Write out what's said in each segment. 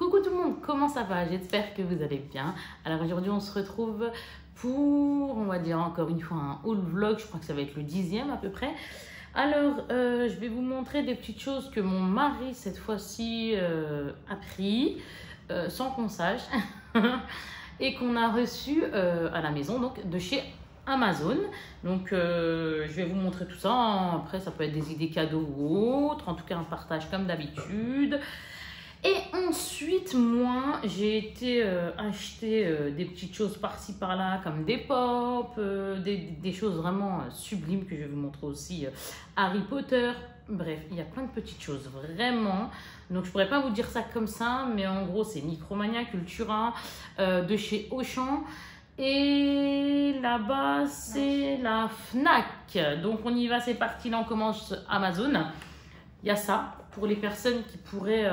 Coucou tout le monde, comment ça va? J'espère que vous allez bien. Alors aujourd'hui on se retrouve pour, on va dire encore une fois, un haul vlog. Je crois que ça va être le 10e à peu près. Alors je vais vous montrer des petites choses que mon mari cette fois-ci a pris sans qu'on sache et qu'on a reçu à la maison, donc de chez Amazon. Donc je vais vous montrer tout ça. Après ça peut être des idées cadeaux ou autres, en tout cas un partage comme d'habitude. Et ensuite, moi, j'ai été acheter des petites choses par-ci par-là, comme des pop, des choses vraiment sublimes que je vais vous montrer aussi. Harry Potter, bref, il y a plein de petites choses, vraiment. Donc, je ne pourrais pas vous dire ça comme ça, mais en gros, c'est Micromania, Cultura, de chez Auchan. Et là-bas, c'est la Fnac. Donc, on y va, c'est parti. Là, on commence Amazon. Il y a ça. Pour les personnes qui pourraient,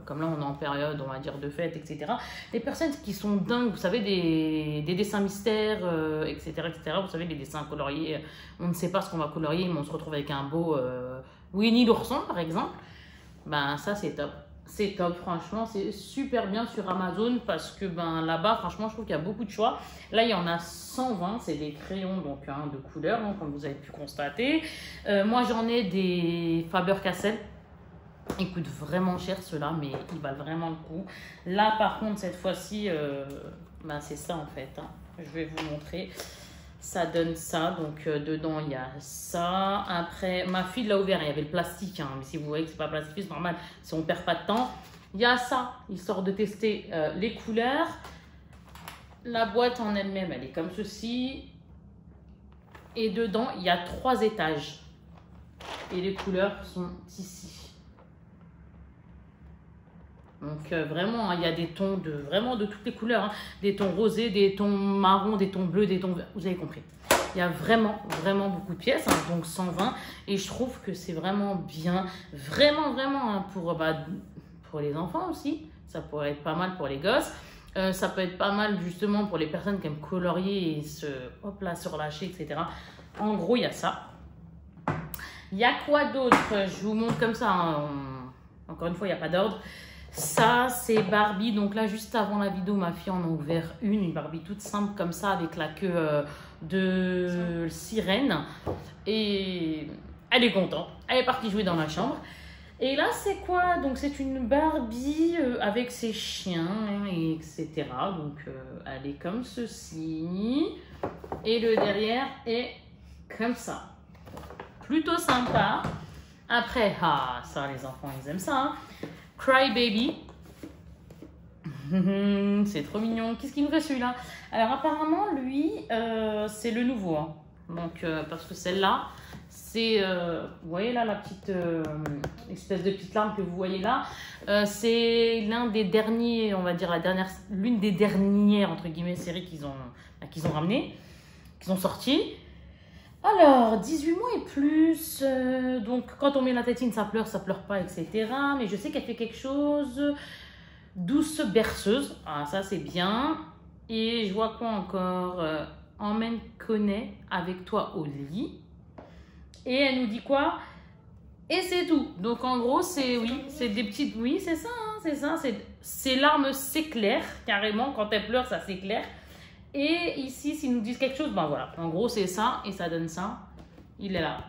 comme là on est en période, on va dire, de fête, etc. Les personnes qui sont dingues, vous savez, des dessins mystères, etc., etc. Vous savez, les dessins coloriés, on ne sait pas ce qu'on va colorier, mais on se retrouve avec un beau Winnie l'ourson, par exemple. Ben ça, c'est top. C'est top, franchement, c'est super bien sur Amazon parce que ben, là-bas, franchement, je trouve qu'il y a beaucoup de choix. Là, il y en a 120, c'est des crayons donc, hein, de couleur, hein, comme vous avez pu constater. Moi, j'en ai des Faber-Castell. Ils coûtent vraiment cher ceux-là, mais ils valent vraiment le coup. Là, par contre, cette fois-ci, ben, c'est ça en fait. Hein. Je vais vous montrer. Ça donne ça. Donc, dedans, il y a ça. Après, ma fille l'a ouvert. Il y avait le plastique. Hein. Mais si vous voyez que c'est pas plastique, c'est normal. Si on ne perd pas de temps. Il y a ça, histoire de tester les couleurs. La boîte en elle-même, elle est comme ceci. Et dedans, il y a 3 étages. Et les couleurs sont ici. Donc vraiment, hein, il y a des tons vraiment de toutes les couleurs. Hein. Des tons rosés, des tons marrons, des tons bleus, des tons verts. Vous avez compris. Il y a vraiment beaucoup de pièces. Hein, donc 120. Et je trouve que c'est vraiment bien. Vraiment, hein, pour les enfants aussi. Ça pourrait être pas mal pour les gosses. Ça peut être pas mal justement pour les personnes qui aiment colorier et se relâcher, etc. En gros, il y a ça. Il y a quoi d'autre? Je vous montre comme ça. Hein. Encore une fois, il n'y a pas d'ordre. Ça, c'est Barbie. Donc là, juste avant la vidéo, ma fille en a ouvert une Barbie toute simple comme ça, avec la queue de sirène. Et elle est contente. Elle est partie jouer dans la chambre. Et là, c'est quoi? Donc, c'est une Barbie avec ses chiens, hein, etc. Donc, elle est comme ceci. Et le derrière est comme ça. Plutôt sympa. Après, ça, les enfants, ils aiment ça. Hein. Cry Baby. C'est trop mignon. Qu'est-ce qu'il nous fait celui-là? Alors apparemment, lui, c'est le nouveau. Hein. Donc, parce que celle-là, c'est... vous voyez là, la petite espèce de petite larme que vous voyez là. C'est l'un des derniers, on va dire, l'une des dernières, entre guillemets, séries qu'ils ont ramené, qu'ils ont sorti. Alors, 18 mois et plus, donc quand on met la tétine, ça pleure pas, etc. Mais je sais qu'elle fait quelque chose, douce berceuse, ça c'est bien. Et je vois quoi encore, emmène Connaît avec toi au lit. Et elle nous dit quoi? Et c'est tout. Donc en gros, c'est des petites, oui c'est ça, hein, c'est ça, ces larmes s'éclairent carrément, quand elle pleure ça s'éclaire. Et ici, s'ils nous disent quelque chose, ben voilà. En gros, c'est ça et ça donne ça. Il est là.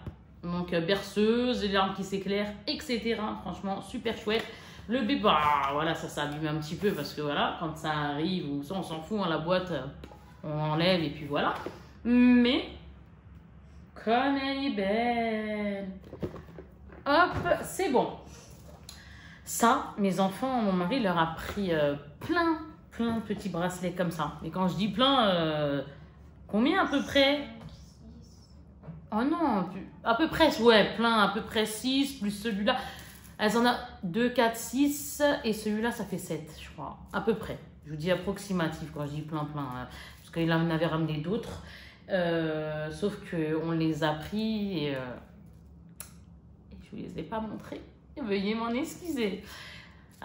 Donc, berceuse, les larmes qui s'éclairent, etc. Franchement, super chouette. Le bébé, voilà, ça s'abîme un petit peu parce que voilà, quand ça arrive, ou ça, on s'en fout, hein, la boîte, on enlève et puis voilà. Mais, comme elle est belle. Hop, c'est bon. Ça, mes enfants, mon mari leur a pris plein de petits bracelets comme ça. Et quand je dis plein, combien à peu près? Oh non, à peu près, ouais, plein, à peu près 6, plus celui-là. Elles en ont 2, 4, 6, et celui-là, ça fait 7, je crois, à peu près. Je vous dis approximatif quand je dis plein, hein, parce qu'il en avait ramené d'autres. Sauf qu'on les a pris et je ne vous les ai pas montrés. Veuillez m'en excuser.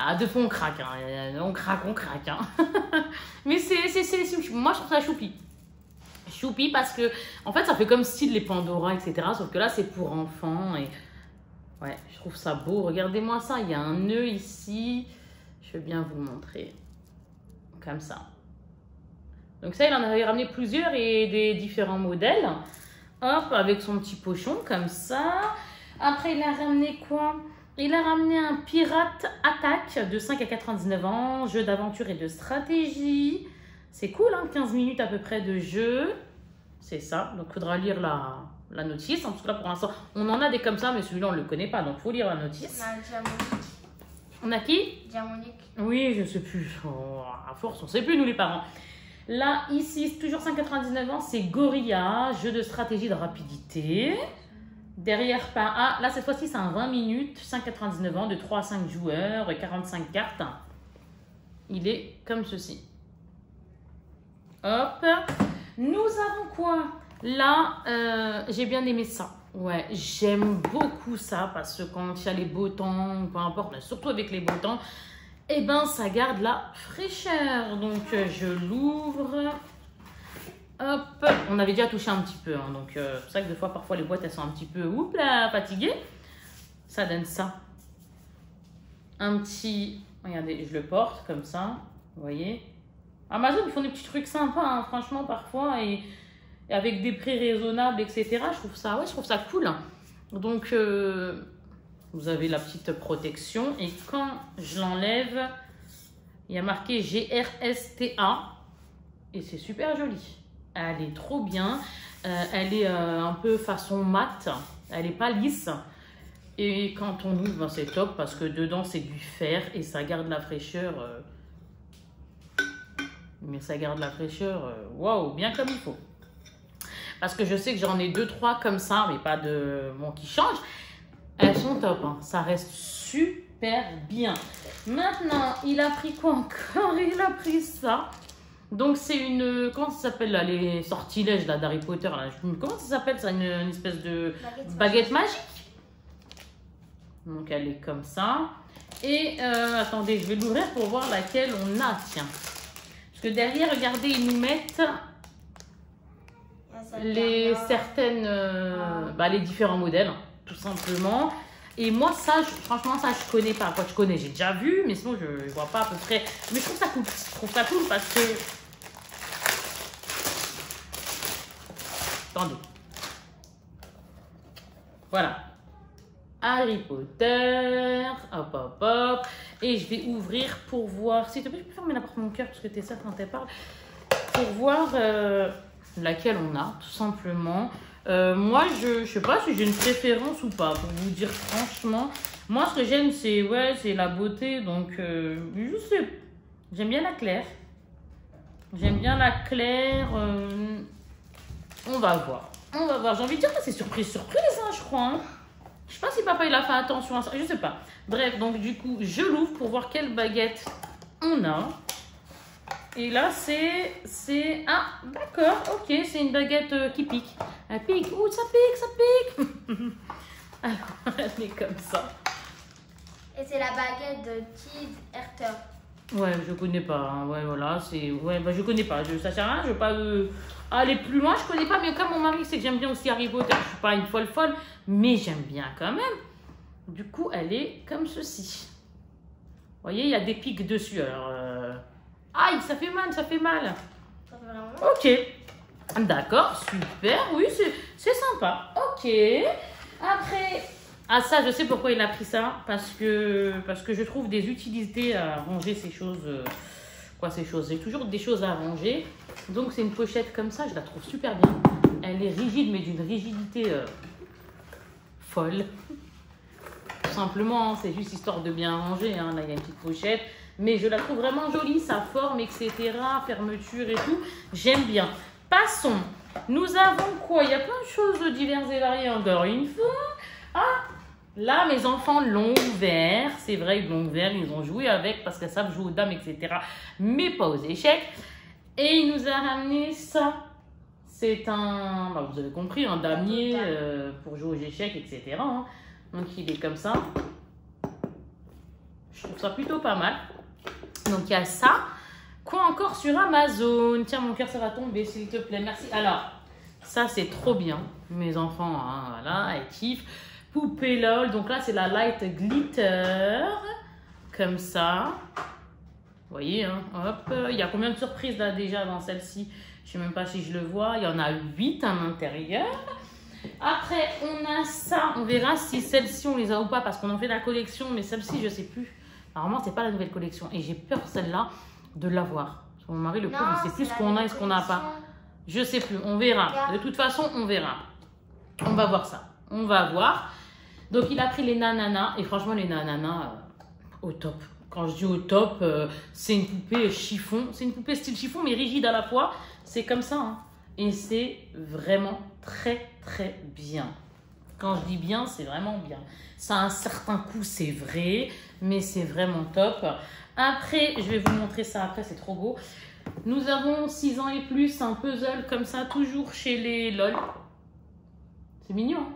Ah, deux fois on craque, hein. On craque. Hein. Mais moi je trouve ça choupi. Choupi parce que, en fait, ça fait comme style les Pandora, etc. Sauf que là, c'est pour enfants. Et ouais, je trouve ça beau. Regardez-moi ça, il y a un nœud ici. Je Je vais bien vous le montrer. Comme ça. Donc ça, il en avait ramené plusieurs et des différents modèles. Hop, avec son petit pochon, comme ça. Après, il a ramené quoi? Il a ramené un Pirate Attack de 5 à 99 ans. Jeu d'aventure et de stratégie. C'est cool, hein, 15 minutes à peu près de jeu. C'est ça. Donc, il faudra lire la notice. Parce que là, pour l'instant, on en a des comme ça, mais celui-là, on ne le connaît pas. Donc, il faut lire la notice. On a Diamonique. On a qui? Diamonique. Oui, je ne sais plus. Oh, à force, on ne sait plus, nous, les parents. Là, ici, toujours 5,99 ans, c'est Gorilla, jeu de stratégie de rapidité. Derrière, là, cette fois-ci, c'est un 20 minutes, 5,99 ans, de 3 à 5 joueurs, 45 cartes. Il est comme ceci. Hop. Nous avons quoi? Là, j'ai bien aimé ça. Ouais, j'aime beaucoup ça parce que quand il y a les beaux temps, peu importe, mais surtout avec les beaux temps, eh ben, ça garde la fraîcheur. Donc, je l'ouvre. Hop, on avait déjà touché un petit peu. Hein, donc, c'est pour ça que des fois, parfois, les boîtes, elles sont un petit peu fatiguées. Ça donne ça. Un petit... Regardez, je le porte comme ça. Vous voyez? Amazon, ils font des petits trucs sympas, hein, franchement, parfois. Et avec des prix raisonnables, etc. Je trouve ça cool. Donc... vous avez la petite protection et quand je l'enlève, il y a marqué GRSTA et c'est super joli. Elle est trop bien. Elle est un peu façon mat. Elle n'est pas lisse. Et quand on ouvre, ben, c'est top parce que dedans c'est du fer et ça garde la fraîcheur. Mais ça garde la fraîcheur, waouh, bien comme il faut. Parce que je sais que j'en ai 2-3 comme ça, mais pas de bon qui changent. Elles sont top, hein. Ça reste super bien. Maintenant, il a pris quoi encore? Il a pris ça. Donc, c'est une... Comment ça s'appelle là? Les sortilèges là d'Harry Potter là. Comment ça s'appelle ça? Une espèce de baguette magique. Donc, elle est comme ça. Et, attendez, je vais l'ouvrir pour voir laquelle on a. Tiens. Parce que derrière, regardez, ils nous mettent... les différents modèles. Tout simplement. Et moi, ça, franchement, ça, je connais pas. Quoi, je connais, j'ai déjà vu, mais sinon, je vois pas à peu près. Mais je trouve ça cool. Je trouve ça cool parce que... Attendez. Voilà. Harry Potter. Hop, hop, hop. Et je vais ouvrir pour voir... S'il te plaît, je peux fermer la porte de mon cœur parce que t'es ça quand elle parle. Pour voir laquelle on a, tout simplement. Moi, je sais pas si j'ai une préférence ou pas, pour vous dire franchement. Moi, ce que j'aime, c'est la beauté. Donc, je sais. J'aime bien la claire. J'aime bien la claire. On va voir. On va voir. J'ai envie de dire que c'est surprise, hein, je crois. Hein. Je sais pas si papa, il a fait attention à ça. Je sais pas. Bref, donc du coup, je l'ouvre pour voir quelle baguette on a. Et là, c'est... Ah, d'accord, ok, c'est une baguette qui pique. Elle pique. Ouh, ça pique. Alors, elle est comme ça. Et c'est la baguette de Kid Herter. Ouais, je connais pas. Hein. Ouais, voilà, c'est... Ouais, bah, je connais pas. Ça sert à rien, je veux pas aller plus loin. Je connais pas, mais comme mon mari sait que j'aime bien aussi Harry Potter, je suis pas une folle, mais j'aime bien quand même. Du coup, elle est comme ceci. Vous voyez, il y a des pics dessus, alors... Aïe, ça fait mal, ça fait mal. Ça fait vraiment mal. Ok. D'accord, super. Oui, c'est sympa. Ok. Après... Ah, ça, je sais pourquoi il a pris ça. Parce que je trouve des utilités à ranger ces choses. Ces choses? J'ai toujours des choses à ranger. Donc, c'est une pochette comme ça. Je la trouve super bien. Elle est rigide, mais d'une rigidité folle. Tout simplement, c'est juste histoire de bien ranger. Hein. Là, il y a une petite pochette. Mais je la trouve vraiment jolie, sa forme, etc. Fermeture et tout. J'aime bien. Passons. Nous avons quoi? Il y a plein de choses diverses et variées encore une fois. Ah, là, mes enfants l'ont ouvert. C'est vrai, ils l'ont ouvert. Ils ont joué avec parce qu'elles savent jouer aux dames, etc. Mais pas aux échecs. Et il nous a ramené ça. C'est un, vous avez compris, un damier pour jouer aux échecs, etc. Hein. Donc, il est comme ça. Je trouve ça plutôt pas mal. Donc, il y a ça. Quoi encore sur Amazon? Tiens, mon cœur, ça va tomber, s'il te plaît. Merci. Alors, ça, c'est trop bien. Mes enfants, hein, voilà, elles kiffent. Poupée LOL. Donc là, c'est la Light Glitter. Comme ça. voyez, hein, hop. Il y a combien de surprises là déjà dans celle-ci? Je sais même pas si je le vois. Il y en a 8 à l'intérieur. Après, on a ça. On verra si celle-ci, on les a ou pas parce qu'on en fait la collection. Mais celle-ci, je sais plus. Normalement, c'est pas la nouvelle collection. Et j'ai peur, celle-là, de l'avoir. Mon mari, le pauvre, il sait plus ce qu'on a et ce qu'on n'a pas. Je sais plus. On verra. De toute façon, on verra. On va voir ça. On va voir. Donc, il a pris les nananas. Et franchement, les nananas, au top. Quand je dis au top, c'est une poupée chiffon. C'est une poupée style chiffon, mais rigide à la fois. C'est comme ça, hein. Et c'est vraiment très, très bien. Quand je dis bien, c'est vraiment bien. Ça a un certain coût, c'est vrai, mais c'est vraiment top. Après, je vais vous montrer ça après, c'est trop beau. Nous avons 6 ans et plus, un puzzle comme ça, toujours chez les LOL. C'est mignon, hein.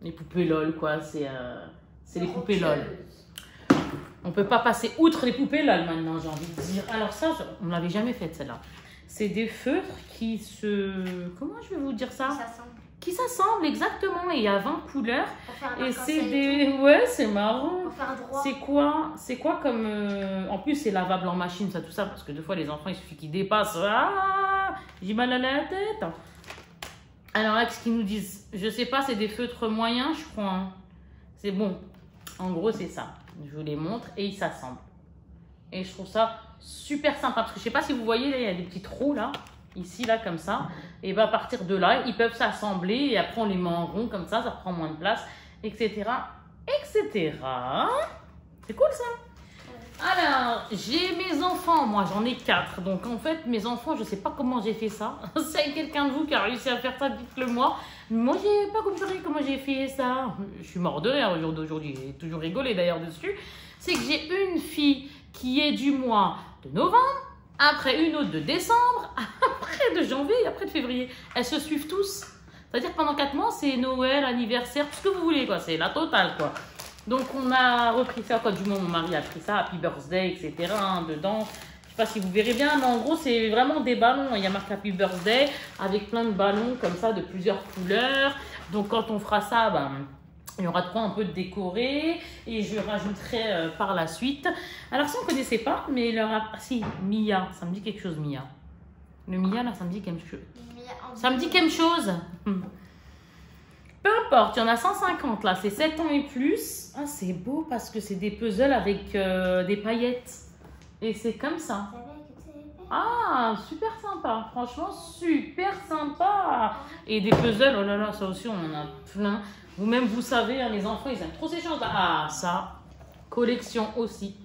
Les poupées LOL, quoi. C'est les poupées LOL. On peut pas passer outre les poupées LOL maintenant, j'ai envie de dire. Alors ça, on ne l'avait jamais fait celle-là. C'est des feutres qui se... Comment je vais vous dire ça? Qui s'assemblent, exactement. Et il y a 20 couleurs. Et c'est des... Ouais, c'est marrant. C'est quoi comme... En plus, c'est lavable en machine, ça, tout ça. Parce que des fois, les enfants, il suffit qu'ils dépassent. Ah, j'ai mal à la tête. Alors là, ce qu'ils nous disent, je sais pas, c'est des feutres moyens, je crois. Hein. C'est bon. En gros, c'est ça. Je vous les montre et ils s'assemblent. Et je trouve ça super sympa. Parce que je sais pas si vous voyez, là, il y a des petits trous là. Ici, là, comme ça. Et bah, à partir de là, ils peuvent s'assembler. Et après, on les met en rond comme ça prend moins de place, etc. etc. C'est cool ça. Alors, j'ai mes enfants. Moi, j'en ai 4. Donc, en fait, mes enfants, je sais pas comment j'ai fait ça. C'est quelqu'un de vous qui a réussi à faire ça, dites-le moi. Moi, j'ai pas compris comment j'ai fait ça. Je suis mort de rire au jour d'aujourd'hui. J'ai toujours rigolé d'ailleurs dessus. C'est que j'ai une fille qui est du mois de novembre, après une autre de décembre, après de janvier et après de février. Elles se suivent tous. C'est-à-dire que pendant 4 mois, c'est Noël, anniversaire, tout ce que vous voulez, quoi. C'est la totale, quoi. Donc, on a repris ça, quoi. Du moins, mon mari a pris ça, Happy Birthday, etc. Hein, dedans. Je sais pas si vous verrez bien, mais en gros, c'est vraiment des ballons. Il y a marqué Happy Birthday avec plein de ballons comme ça, de plusieurs couleurs. Donc, quand on fera ça, ben, il y aura de quoi un peu décorer. Et je rajouterai par la suite. Alors, ça, on ne connaissait pas, mais leur a... Ah, si, Mia. Ça me dit quelque chose, Mia. Le Mia, là, ça me dit quelque chose. Ça me dit quelque chose. Peu importe, il y en a 150 là, c'est 7 ans et plus. Ah, c'est beau parce que c'est des puzzles avec des paillettes. Et c'est comme ça. Ah, super sympa. Franchement, super sympa. Et des puzzles, oh là là, ça aussi, on en a plein. Vous-même, vous savez, hein, les enfants, ils aiment trop ces choses-là. Ah, ça, collection aussi.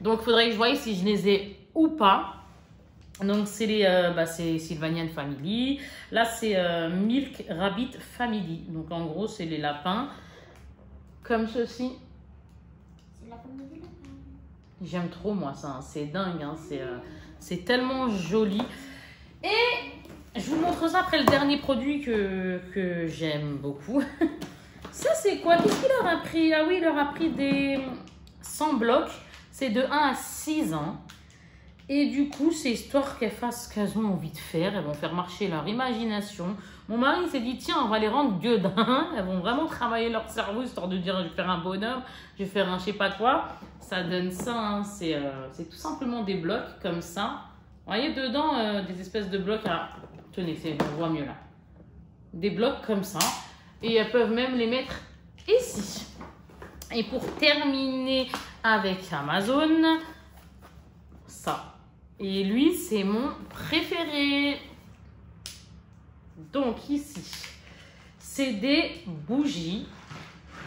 Donc, il faudrait que je voie si je les ai ou pas. Donc, c'est c'est Sylvanian Family. Là, c'est Milk Rabbit Family. Donc, en gros, c'est les lapins. Comme ceci. C'est la famille du lapin. J'aime trop, moi, ça. Hein. C'est dingue. Hein. C'est tellement joli. Et je vous montre ça après le dernier produit que j'aime beaucoup. Ça, c'est quoi? Qu'est-ce qu'il leur a pris? Ah oui, il leur a pris des 100 blocs. C'est de 1 à 6 ans. Et du coup, c'est histoire qu'elles fassent ce qu'elles ont envie de faire. Elles vont faire marcher leur imagination. Mon mari s'est dit, tiens, on va les rendre gueudins. Elles vont vraiment travailler leur cerveau, histoire de dire, je vais faire un bonhomme, je vais faire un je sais pas quoi. Ça donne ça, hein. C'est tout simplement des blocs comme ça. Vous voyez dedans, des espèces de blocs. À... Tenez, on voit mieux là. Des blocs comme ça. Et elles peuvent même les mettre ici. Et pour terminer avec Amazon, ça. Et lui, c'est mon préféré. Donc ici, c'est des bougies.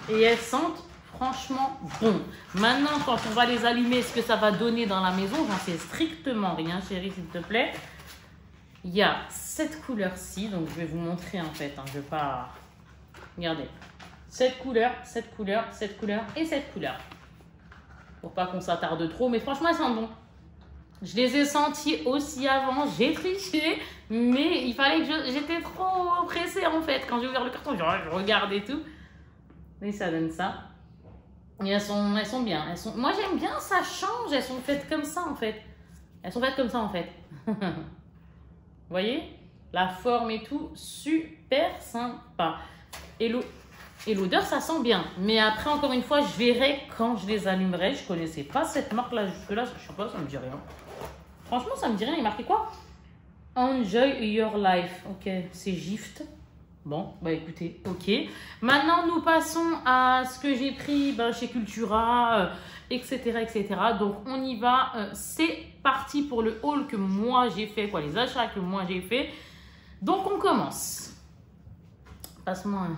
Et elles sentent franchement bon. Maintenant, quand on va les allumer, ce que ça va donner dans la maison, j'en sais strictement rien, chérie, s'il te plaît. Il y a cette couleur-ci. Donc, je vais vous montrer en fait. Hein, je ne vais pas... Regardez. Cette couleur, cette couleur, cette couleur et cette couleur. Pour pas qu'on s'attarde trop. Mais franchement, elles sentent bon. Je les ai sentis aussi avant, j'ai triché, mais il fallait que j'étais trop pressée en fait. Quand j'ai ouvert le carton, je regarde et tout. Et ça donne ça. Et elles sont bien. Moi j'aime bien, ça change, elles sont faites comme ça en fait. Elles sont faites comme ça en fait. Vous voyez? La forme et tout, super sympa. Hello. Et l'odeur, ça sent bien. Mais après, encore une fois, je verrai quand je les allumerai. Je connaissais pas cette marque-là jusque-là. Je sais pas, ça me dit rien. Franchement, ça me dit rien. Il est marqué quoi? Enjoy your life. Ok, c'est Gift. Bon, bah écoutez, ok. Maintenant, nous passons à ce que j'ai pris chez Cultura, etc., etc. Donc, on y va. C'est parti pour le haul que moi j'ai fait, quoi, les achats que moi j'ai fait. Donc, on commence. Passe-moi un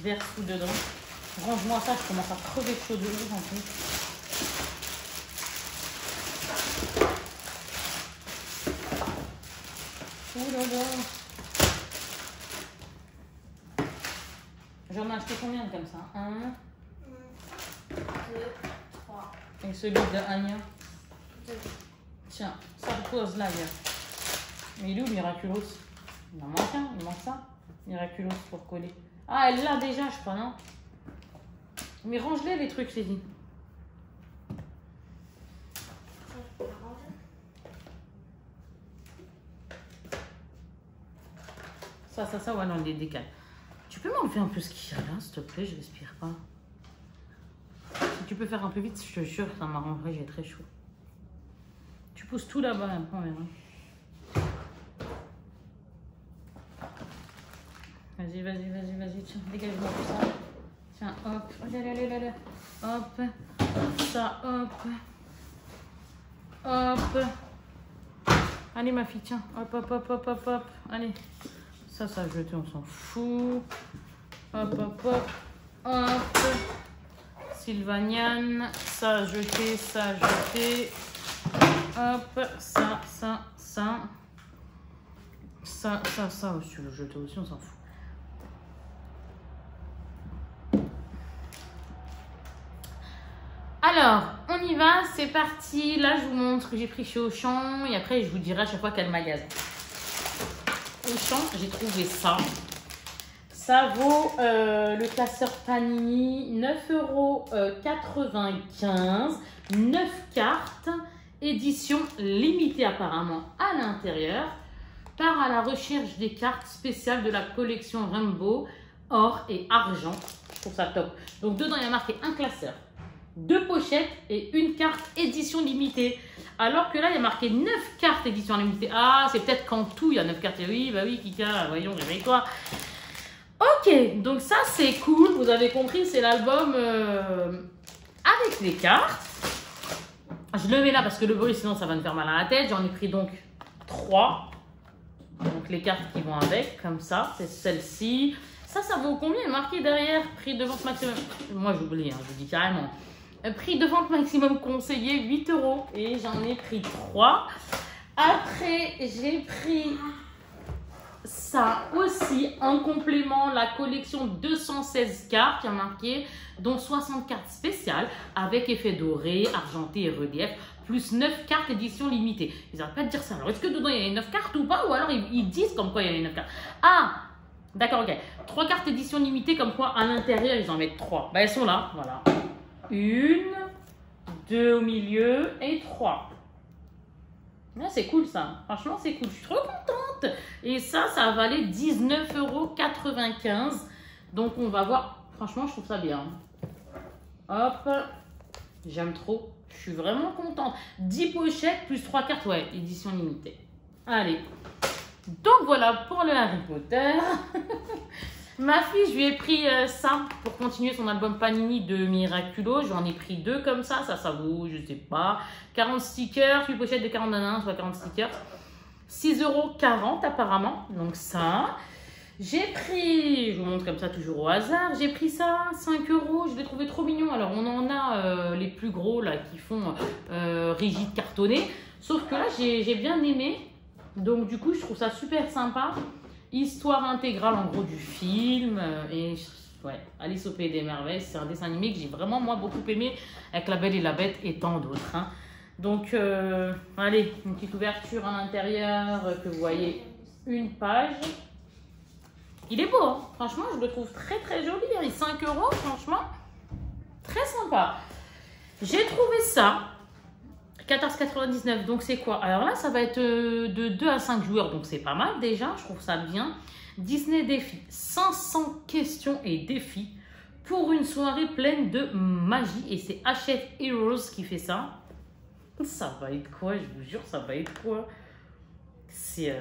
verre tout dedans. Range-moi ça, je commence à crever de chaud de ouf en plus. Ouh là là. J'en ai acheté combien comme ça? 1, 2, 3. Et celui de Anya? 2. Tiens, ça repose là, hier. Mais il est où Miraculous? Il en manque un, il manque ça. Miraculous pour coller. Ah, elle l'a déjà, je crois, non? Mais range-les trucs, j'ai dit. Ça, ouais, non, on les décale. Tu peux m'enlever un peu ce qu'il y a là, s'il te plaît, je respire pas. Si tu peux faire un peu vite, je te jure, ça m'arrangerait, j'ai très chaud. Tu pousses tout là-bas, après on verra. Vas-y, tiens, dégage-moi tout ça. Tiens, hop, allez, hop, ça, hop. Allez ma fille, tiens, hop, allez. Ça a jeté, on s'en fout. Hop. Sylvaniane, ça a jeté. Hop, ça. Ça aussi, le jeter aussi, on s'en fout. Alors, on y va, c'est parti. Là, je vous montre ce que j'ai pris chez Auchan et après, je vous dirai à chaque fois quel magasin. Auchan, j'ai trouvé ça. Ça vaut le classeur Panini 9,95 €. 9 cartes. Édition limitée apparemment à l'intérieur. Part à la recherche des cartes spéciales de la collection Rainbow, or et argent. Je trouve ça top. Donc dedans, il y a marqué un classeur, 2 pochettes et une carte édition limitée. Alors que là, il y a marqué 9 cartes édition limitée. Ah, c'est peut-être qu'en tout, il y a 9 cartes. Et oui, bah oui, Kika, voyons, réveille-toi. Ok, donc ça, c'est cool. Vous avez compris, c'est l'album avec les cartes. Je le mets là parce que le bruit, sinon, ça va me faire mal à la tête. J'en ai pris donc 3. Donc, les cartes qui vont avec, comme ça. C'est celle-ci. Ça vaut combien? Il est marqué derrière, prix de vente maximum. Moi, j'oublie, hein, je vous dis carrément. Prix de vente maximum conseillé, 8 €. Et j'en ai pris 3. Après, j'ai pris ça aussi en complément, la collection 216 cartes, qui a marqué, dont 60 cartes spéciales avec effet doré, argenté et relief, plus 9 cartes édition limitée. Ils n'arrêtent pas de dire ça. Alors, est-ce que dedans il y a les 9 cartes ou pas? Ou alors ils disent comme quoi il y a les 9 cartes. Ah, d'accord, ok. 3 cartes édition limitée, comme quoi à l'intérieur ils en mettent 3. Bah, elles sont là, voilà. 1, 2 au milieu et 3. Ah, c'est cool ça. Franchement, c'est cool. Je suis trop contente. Et ça valait 19,95 €. Donc, on va voir. Franchement, je trouve ça bien. Hop. J'aime trop. Je suis vraiment contente. 10 pochettes plus 3 cartes. Ouais, édition limitée. Allez. Donc, voilà pour le Harry Potter. Ma fille, je lui ai pris ça pour continuer son album Panini de Miraculous. J'en ai pris 2 comme ça. Ça vaut, je sais pas, 40 stickers, 8 pochettes de 40 nanas, soit 40 stickers. 6,40 € apparemment. Donc ça. J'ai pris, je vous montre comme ça toujours au hasard, j'ai pris ça, 5 €. Je l'ai trouvé trop mignon. Alors on en a les plus gros là qui font rigide cartonné. Sauf que là, j'ai bien aimé. Donc du coup, je trouve ça super sympa. Histoire intégrale en gros du film et ouais, Alice au Pays des Merveilles, c'est un dessin animé que j'ai vraiment moi beaucoup aimé avec La Belle et la Bête et tant d'autres. Hein. Donc allez, une petite ouverture à l'intérieur que vous voyez une page. Il est beau, hein. Franchement je le trouve très très joli, hein. Il est 5 €, franchement très sympa. J'ai trouvé ça 14,99 €, donc c'est quoi? Alors là, ça va être de 2 à 5 joueurs, donc c'est pas mal déjà, je trouve ça bien. Disney défi 500 questions et défis pour une soirée pleine de magie. Et c'est Hachette Heroes qui fait ça. Ça va être quoi? Je vous jure, ça va être quoi? C'est...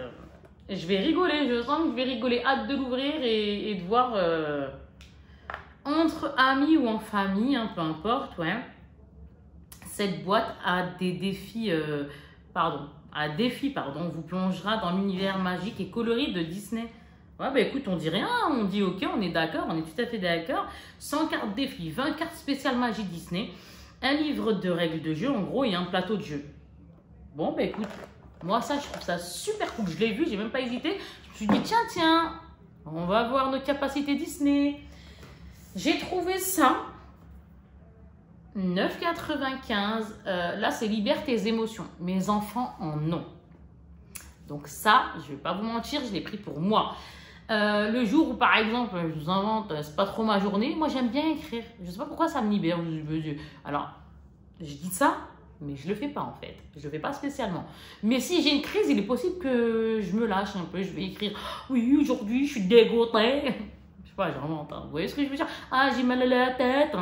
Je vais rigoler, je sens que je vais rigoler. Hâte de l'ouvrir et de voir entre amis ou en famille, hein, peu importe, ouais. Cette boîte a des défis, pardon, vous plongera dans l'univers magique et coloré de Disney. Ouais, bah écoute, on dit rien, on dit ok, on est d'accord, on est tout à fait d'accord. 100 cartes défis, 20 cartes spéciales magie Disney, un livre de règles de jeu en gros et un plateau de jeu. Bon, bah écoute, moi ça, je trouve ça super cool. Je l'ai vu, j'ai même pas hésité. Je me suis dit, tiens, on va voir nos capacités Disney. J'ai trouvé ça 9,95. Là, c'est libère tes émotions. Mes enfants en ont. Donc ça, je vais pas vous mentir, je l'ai pris pour moi. Le jour où, par exemple, je vous invente, c'est pas trop ma journée, moi j'aime bien écrire. Je sais pas pourquoi ça me libère. Alors, je dis ça, mais je le fais pas en fait. Je le fais pas spécialement. Mais si j'ai une crise, il est possible que je me lâche un peu. Je vais écrire, oui, aujourd'hui, je suis dégoûtée. Je sais pas, je remonte. Hein. Vous voyez ce que je veux dire? Ah, j'ai mal à la tête.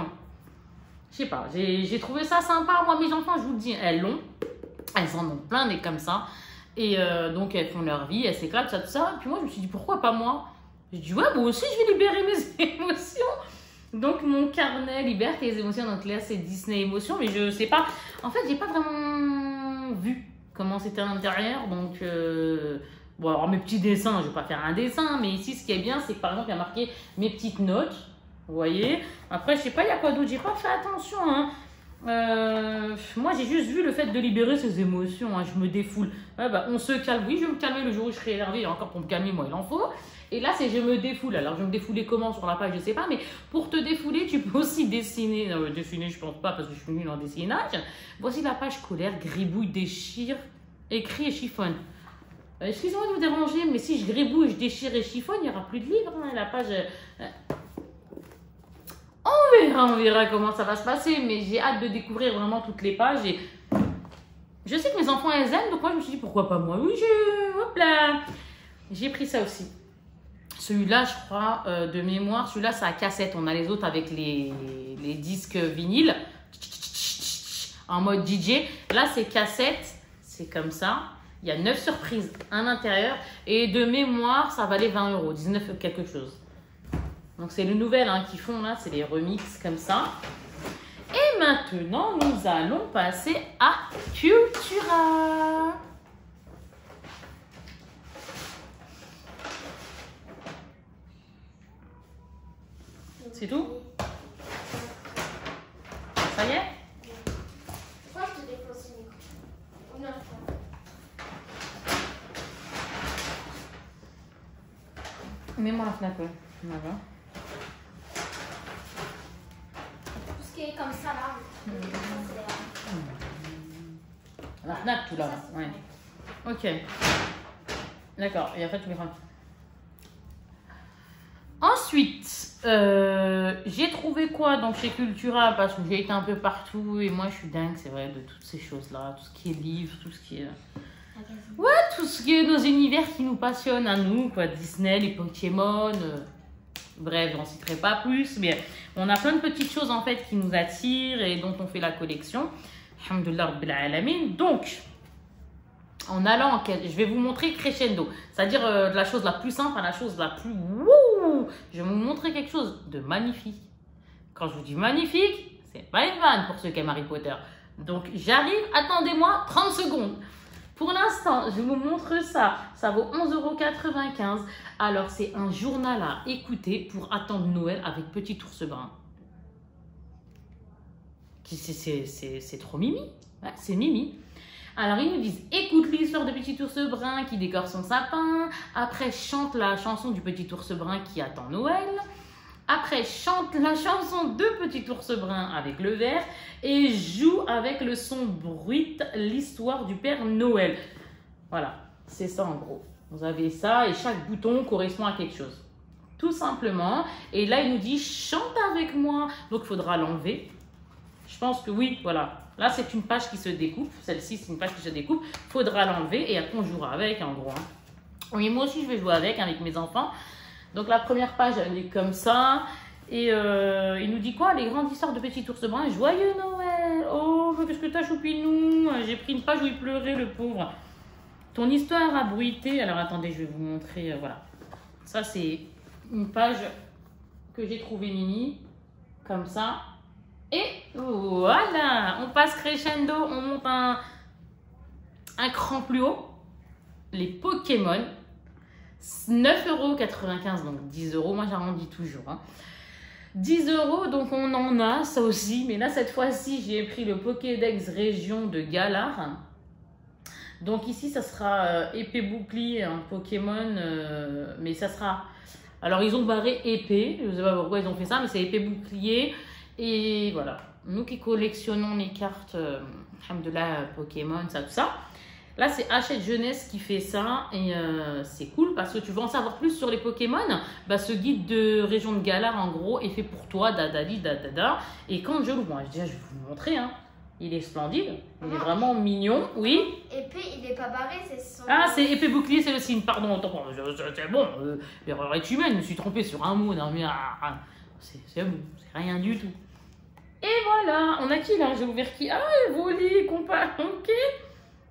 Je sais pas, j'ai trouvé ça sympa. Moi, mes enfants, je vous le dis, elles l'ont. Elles en ont plein des comme ça. Et donc, elles font leur vie, elles s'éclatent, ça, tout ça. Et puis moi, je me suis dit, pourquoi pas moi? Je dis, ouais, moi aussi, je vais libérer mes émotions. Donc, mon carnet libère tes émotions. Donc là, c'est Disney Émotions. Mais je sais pas. En fait, j'ai pas vraiment vu comment c'était à l'intérieur. Donc, bon, alors mes petits dessins, je vais pas faire un dessin. Mais ici, ce qui est bien, c'est que par exemple, il y a marqué mes petites notes. Vous voyez? Après, je sais pas, il y a quoi d'autre? J'ai pas fait attention, hein. Moi, j'ai juste vu le fait de libérer ses émotions. Hein. Je me défoule. Ouais, bah, on se calme. Oui, je vais me calmer le jour où je serai énervée. Et encore pour me calmer, moi, il en faut. Et là, c'est je me défoule. Alors, je vais me défouler comment sur la page? Je sais pas. Mais pour te défouler, tu peux aussi dessiner. Dessiner, je pense pas parce que je suis nulle en dessinage. Voici la page scolaire. Gribouille, déchire, écrit et chiffonne. Excusez-moi de vous déranger, mais si je gribouille, je déchire et chiffonne, il n'y aura plus de livre. Hein. La page. On verra comment ça va se passer, mais j'ai hâte de découvrir vraiment toutes les pages. Et je sais que mes enfants, elles aiment, donc moi, je me suis dit, pourquoi pas moi? Oui, hop là, j'ai pris ça aussi. Celui-là, je crois, de mémoire, celui-là, c'est à cassette. On a les autres avec les disques vinyles, en mode DJ. Là, c'est cassette, c'est comme ça. Il y a 9 surprises à l'intérieur. Et de mémoire, ça valait 20 €, 19 quelque chose. Donc, c'est le nouvel hein, qu'ils font là, c'est les remixes comme ça. Et maintenant, nous allons passer à Cultura. C'est tout? Ça y est? Pourquoi je te dépose le micro? Non, Mets-moi la fenêtre, ouais. Voilà. tout ce qui est comme ça là. La fenêtre, tout là. Ouais. Ok. D'accord. Et après, tu mets. Ensuite, j'ai trouvé quoi donc chez Cultura parce que j'ai été un peu partout et moi je suis dingue, c'est vrai, de toutes ces choses-là, tout ce qui est livres, tout ce qui est... Ouais, tout ce qui est nos univers qui nous passionnent à nous, quoi, Disney, les Pokémon, bref, j'en citerai pas plus, mais on a plein de petites choses en fait qui nous attirent et dont on fait la collection. Alhamdulillah Rabbil Alamin. Donc, en allant en quête, je vais vous montrer crescendo, c'est-à-dire de la chose la plus simple à la chose la plus... Wouh, je vais vous montrer quelque chose de magnifique. Quand je vous dis magnifique, c'est pas une vanne pour ceux qui aiment Harry Potter. Donc j'arrive, attendez-moi 30 secondes. Pour l'instant, je vous montre ça. Ça vaut 11,95 €. Alors c'est un journal à écouter pour attendre Noël avec Petit Ours Brun. C'est trop mimi. Ouais, c'est mimi. Alors, ils nous disent, écoute l'histoire de Petit Ours Brun qui décore son sapin. Après, chante la chanson du Petit Ours Brun qui attend Noël. Après, chante la chanson de Petit Ours Brun avec le verre. Et joue avec le son bruit l'histoire du Père Noël. Voilà, c'est ça en gros. Vous avez ça et chaque bouton correspond à quelque chose. Tout simplement. Et là, il nous dit, chante avec moi. Donc, il faudra l'enlever. Je pense que oui, voilà. Là, c'est une page qui se découpe. Celle-ci, c'est une page qui se découpe. Il faudra l'enlever et après, on jouera avec, en gros. Hein. Oui, moi aussi, je vais jouer avec mes enfants. Donc, la première page, elle est comme ça. Et il nous dit quoi? Les grandes histoires de Petit Ours Brun. Joyeux Noël! Oh, mais qu'est-ce que t'as, Choupinou? J'ai pris une page où il pleurait, le pauvre. Ton histoire a bruité. Alors, attendez, je vais vous montrer. Voilà. Ça, c'est une page que j'ai trouvée mini. Comme ça. Et voilà! On passe crescendo. On monte un cran plus haut. Les Pokémon. 9,95 €, donc 10 €. Moi, j'arrondis toujours. Hein. 10 €, donc on en a, ça aussi. Mais là, cette fois-ci, j'ai pris le Pokédex Région de Galar. Donc ici, ça sera épée bouclier, un Pokémon. Mais ça sera... Alors, ils ont barré épée. Je ne sais pas pourquoi ils ont fait ça, mais c'est épée bouclier. Et voilà. Nous qui collectionnons les cartes de la Pokémon, ça, tout ça. Là, c'est Hachette Jeunesse qui fait ça et c'est cool parce que tu veux en savoir plus sur les Pokémon. Bah, ce guide de région de Galar, en gros, est fait pour toi, dadali, dadada. Et quand je l'ouvre, déjà, je vais vous le montrer. Hein. Il est splendide, il est vraiment mignon, oui. Épée, il n'est pas barré, c'est son... Ah, c'est épée bouclier, c'est aussi une... Pardon, attends, c'est bon, l'erreur est humaine, je me suis trompée sur un mot. Non, mais c'est rien du tout. Et voilà, on a qui là? J'ai ouvert qui? Ah, Evoli, compas, ok.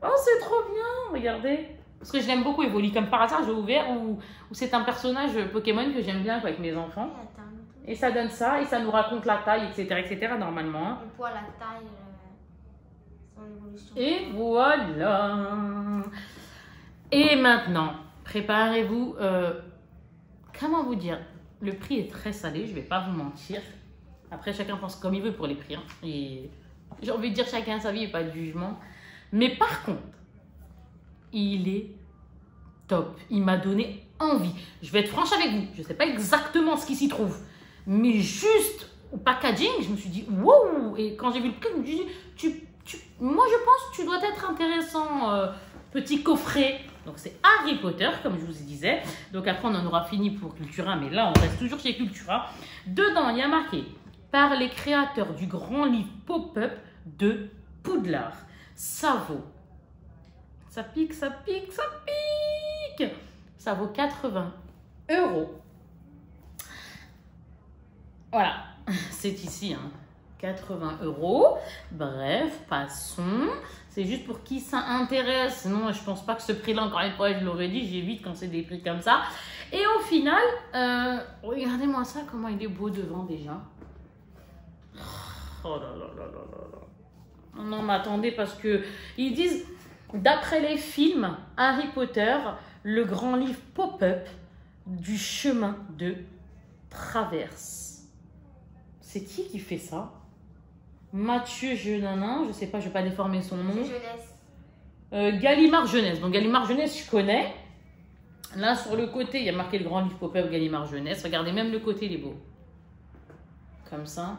Oh, c'est trop bien, regardez. Parce que je l'aime beaucoup, Evoli. Comme par hasard, j'ai ouvert où c'est un personnage Pokémon que j'aime bien avec mes enfants. Et ça donne ça, et ça nous raconte la taille, etc. normalement. Hein. Le poids, la taille, son évolution. Et voilà. Et maintenant, préparez-vous. Comment vous dire? Le prix est très salé, je ne vais pas vous mentir. Après, chacun pense comme il veut pour les prix. Hein. Et j'ai envie de dire chacun sa vie et pas de jugement. Mais par contre, il est top. Il m'a donné envie. Je vais être franche avec vous. Je ne sais pas exactement ce qui s'y trouve. Mais juste au packaging, je me suis dit, wow! Et quand j'ai vu le prix, je me suis dit, moi je pense que tu dois être intéressant, petit coffret. Donc c'est Harry Potter, comme je vous disais. Donc après, on en aura fini pour Cultura. Mais là, on reste toujours chez Cultura. Dedans, il y a marqué, par les créateurs du grand livre pop-up de Poudlard. Ça vaut, ça pique, ça pique, ça pique. Ça vaut 80 €. Voilà, c'est ici, hein. 80 €. Bref, passons. C'est juste pour qui ça intéresse. Sinon, je pense pas que ce prix-là, encore une fois, je l'aurais dit, j'évite quand c'est des prix comme ça. Et au final, regardez-moi ça, comment il est beau devant déjà. Oh là là là là là là. Non, mais attendez, parce que ils disent, d'après les films, Harry Potter, le grand livre pop-up du chemin de traverse. C'est qui fait ça? Mathieu Jeunnin, je sais pas, je vais pas déformer son nom. Jeunesse. Gallimard Jeunesse. Donc Gallimard Jeunesse, je connais. Là, sur le côté, il y a marqué le grand livre pop-up Gallimard Jeunesse. Regardez, même le côté, il est beau. Comme ça.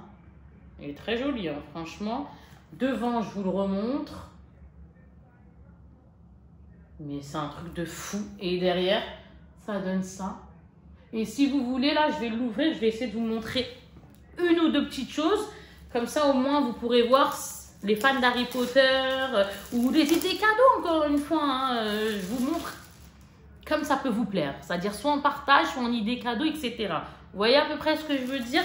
Il est très joli, hein, franchement. Devant, je vous le remontre. Mais c'est un truc de fou. Et derrière, ça donne ça. Et si vous voulez, là, je vais l'ouvrir. Je vais essayer de vous montrer une ou deux petites choses. Comme ça, au moins, vous pourrez voir les fans d'Harry Potter ou les idées cadeaux, encore une fois. Hein, je vous montre comme ça peut vous plaire. C'est-à-dire soit en partage, soit en idées cadeaux, etc. Vous voyez à peu près ce que je veux dire?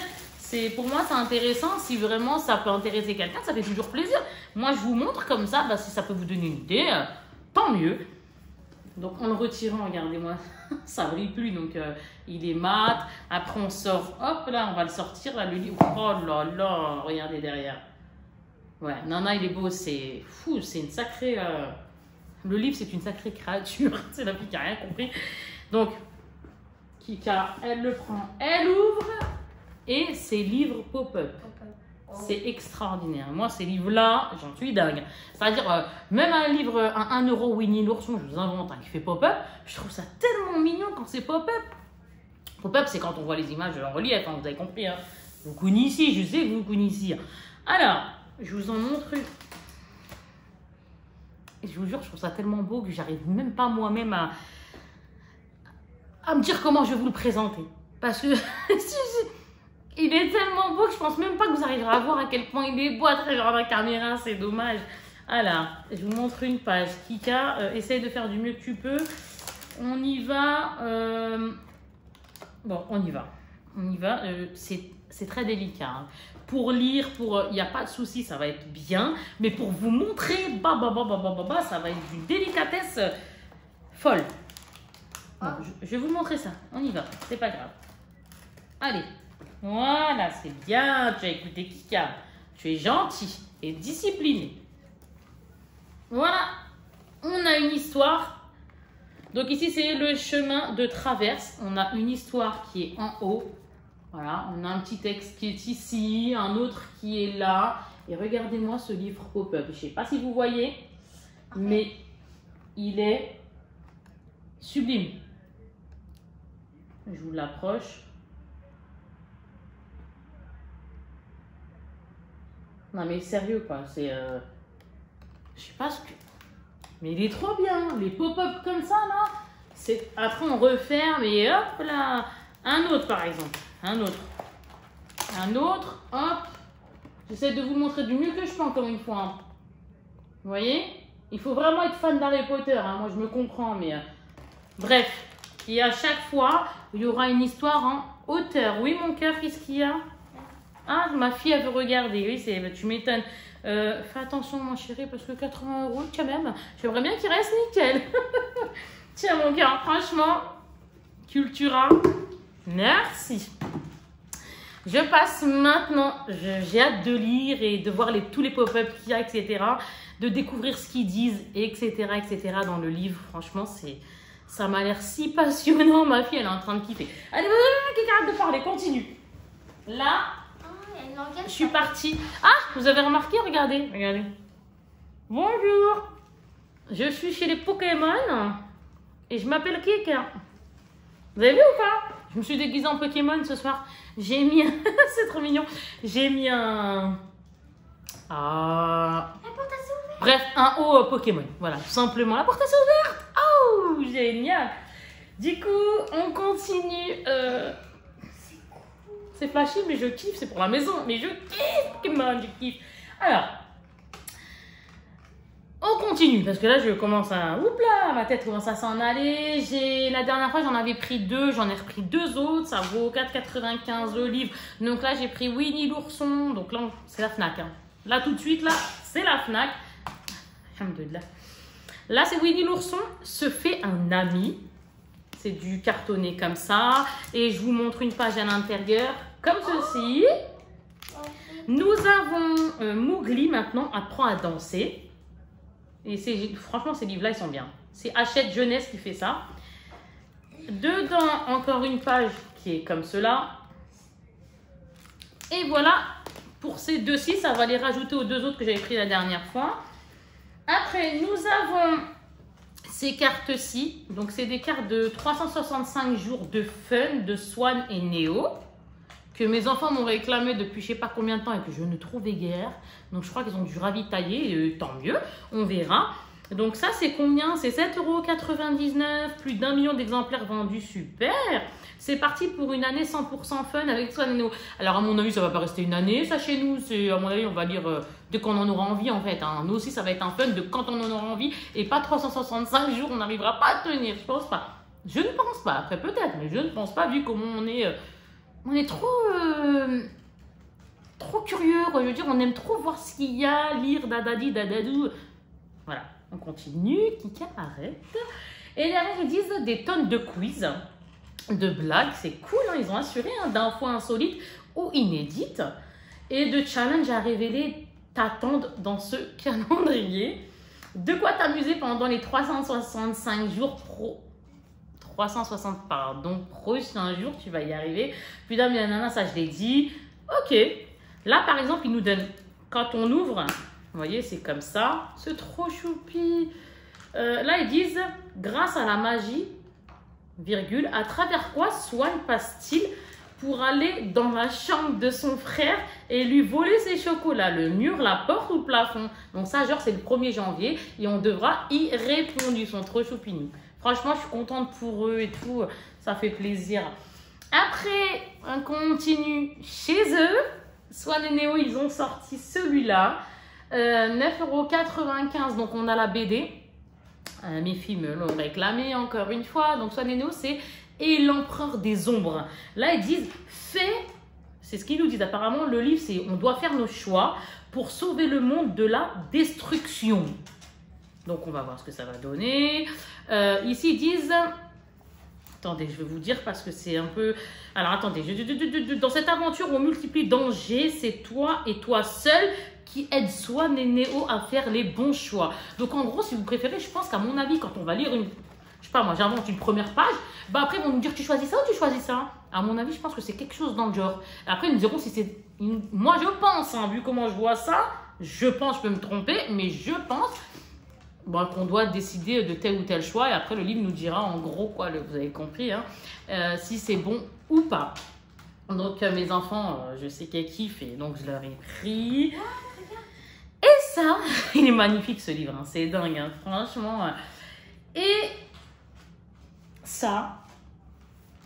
Pour moi, c'est intéressant. Si vraiment ça peut intéresser quelqu'un, ça fait toujours plaisir. Moi, je vous montre comme ça. Bah, si ça peut vous donner une idée, tant mieux. Donc, en le retirant, regardez-moi, ça brille plus. Donc, il est mat. Après, on sort. Hop, là, on va le sortir. Là, le livre. Oh là là, regardez derrière. Ouais, Nana, il est beau. C'est fou. C'est une sacrée... Le livre, c'est une sacrée créature. C'est la fille qui n'a rien compris. Donc, Kika, elle le prend. Elle ouvre. Et ces livres pop-up. C'est extraordinaire. Moi, ces livres-là, j'en suis dingue. C'est-à-dire, même un livre à 1 € Winnie l'ourson, je vous invente, hein, qui fait pop-up, je trouve ça tellement mignon quand c'est pop-up. Pop-up, c'est quand on voit les images en relief, hein, vous avez compris. Hein. Vous connaissez, je sais que vous connaissez. Alors, je vous en montre une. Et je vous jure, je trouve ça tellement beau que j'arrive même pas moi-même à me dire comment je vais vous le présenter. Parce que il est tellement beau que je pense même pas que vous arriverez à voir à quel point il est beau à travers la caméra, c'est dommage. Alors, je vous montre une page. Kika, essaye de faire du mieux que tu peux. on y va. Bon, on y va. On y va. C'est très délicat. Hein. Pour lire, il n'y a pas de souci, ça va être bien. Mais pour vous montrer, ça va être d'une délicatesse folle. Bon, je vais vous montrer ça. On y va. C'est pas grave. Allez. Voilà, c'est bien. Tu as écouté Kika. Tu es gentil et discipliné. Voilà. On a une histoire. Donc ici, c'est le chemin de traverse. On a une histoire qui est en haut. Voilà, on a un petit texte qui est ici, un autre qui est là. Et regardez-moi ce livre pop-up. Je ne sais pas si vous voyez, mais il est sublime. Je vous l'approche. Non mais sérieux quoi, c'est... Je sais pas ce que... Mais il est trop bien, les pop-up comme ça là. Après on referme et hop là. Un autre par exemple. Un autre, hop. J'essaie de vous montrer du mieux que je peux encore une fois. Hein. Vous voyez? Il faut vraiment être fan d'Harry Potter. Hein. Moi, je me comprends, mais... Bref. Et à chaque fois, il y aura une histoire en hauteur. Oui, mon cœur, qu'est-ce qu'il y a? Ah, ma fille, elle veut regarder. Oui, tu m'étonnes. Fais attention, mon chéri, parce que 80 € quand même. J'aimerais bien qu'il reste nickel. Tiens, mon cœur, franchement. Cultura. Merci. Je passe maintenant, j'ai hâte de lire et de voir tous les pop-up qu'il y a, etc. De découvrir ce qu'ils disent, etc., etc. dans le livre. Franchement, ça m'a l'air si passionnant. Ma fille, elle est en train de kiffer. Allez, arrête de parler, continue. Là, je suis partie. Ah, vous avez remarqué? Regardez. Bonjour. Je suis chez les Pokémon et je m'appelle Kika. Vous avez vu ou pas? Je me suis déguisée en Pokémon ce soir. J'ai mis un... C'est trop mignon. J'ai mis un... Bref, un haut Pokémon. Voilà, tout simplement. La porte est ouverte. Oh, génial. Du coup, on continue. C'est flashy, mais je kiffe. C'est pour la maison. Mais je kiffe Pokémon, je kiffe. Alors... On continue, parce que là, je commence à... Oups là, ma tête commence à s'en aller. La dernière fois, j'en avais pris 2. J'en ai repris 2 autres. Ça vaut 4,95 le livre. Donc là, j'ai pris Winnie l'ourson. Donc là, c'est la Fnac. Hein. Là, tout de suite, là, c'est la Fnac. Là, c'est Winnie l'ourson se fait un ami. C'est du cartonné comme ça. Et je vous montre une page à l'intérieur, comme ceci. Nous avons Mowgli, maintenant, apprend à danser. Et franchement, ces livres-là, ils sont bien. C'est Hachette Jeunesse qui fait ça. Dedans, encore une page qui est comme cela. Et voilà, pour ces 2-ci, ça va les rajouter aux 2 autres que j'avais pris la dernière fois. Après, nous avons ces cartes-ci. Donc, c'est des cartes de 365 jours de fun de Swan et Neo. Que mes enfants m'ont réclamé depuis je sais pas combien de temps et que je ne trouvais guère. Donc je crois qu'ils ont dû ravitailler, tant mieux, on verra. Donc ça c'est combien? C'est 7,99 €, plus d'1 million d'exemplaires vendus, super. C'est parti pour une année 100% fun avec Swan et Neo. Alors à mon avis ça va pas rester une année ça chez nous, à mon avis on va lire dès qu'on en aura envie en fait. Hein. Nous aussi ça va être un fun de quand on en aura envie et pas 365 jours on n'arrivera pas à tenir, je pense pas. Je ne pense pas, après peut-être, mais je ne pense pas vu comment on est... On est trop curieux, quoi. Je veux dire, on aime trop voir ce qu'il y a, lire dadadi, dadadou. Voilà, on continue, Kika arrête. Et derrière, ils disent des tonnes de quiz, de blagues, c'est cool, hein, ils ont assuré d'infos insolites ou inédites. Et de challenges à révéler t'attendent dans ce calendrier. De quoi t'amuser pendant les 365 jours pro. 360 prochains jours, tu vas y arriver. Puis là, ça je l'ai dit. Ok. Là, par exemple, ils nous donnent, quand on ouvre, vous voyez, c'est comme ça. C'est trop choupi. Là, ils disent, grâce à la magie, virgule, à travers quoi Swan passe-t-il pour aller dans la chambre de son frère et lui voler ses chocolats, le mur, la porte ou le plafond. Donc ça, genre, c'est le 1er janvier et on devra y répondre. Ils sont trop choupinous. Franchement, je suis contente pour eux et tout. Ça fait plaisir. Après, on continue chez eux. Swan et Neo, ils ont sorti celui-là. 9,95 €. Donc, on a la BD. Mes filles me l'ont réclamé encore une fois. Donc, soit Néno, c'est Et l'empereur des ombres. Là, ils disent fais. C'est ce qu'ils nous disent. Apparemment, le livre, c'est on doit faire nos choix pour sauver le monde de la destruction. Donc, on va voir ce que ça va donner. Ici, ils disent. Attendez, je vais vous dire parce que c'est un peu... Alors, attendez. Dans cette aventure, on multiplie dangers. C'est toi et toi seul qui aide Swan et Néo à faire les bons choix. Donc, en gros, si vous préférez, je pense qu'à mon avis, quand on va lire une... Je sais pas, moi, j'invente une première page. Bah, après, ils vont nous dire, tu choisis ça ou tu choisis ça? À mon avis, je pense que c'est quelque chose dans le genre. Après, ils nous diront si c'est... Moi, je pense, hein, vu comment je vois ça, je pense, je peux me tromper, mais je pense... Bon, qu'on doit décider de tel ou tel choix et après le livre nous dira en gros quoi, vous avez compris, hein, si c'est bon ou pas. Donc mes enfants, je sais qu'elles kiffent et donc je leur ai pris. Et ça, il est magnifique ce livre, hein, c'est dingue, hein, franchement. Et ça,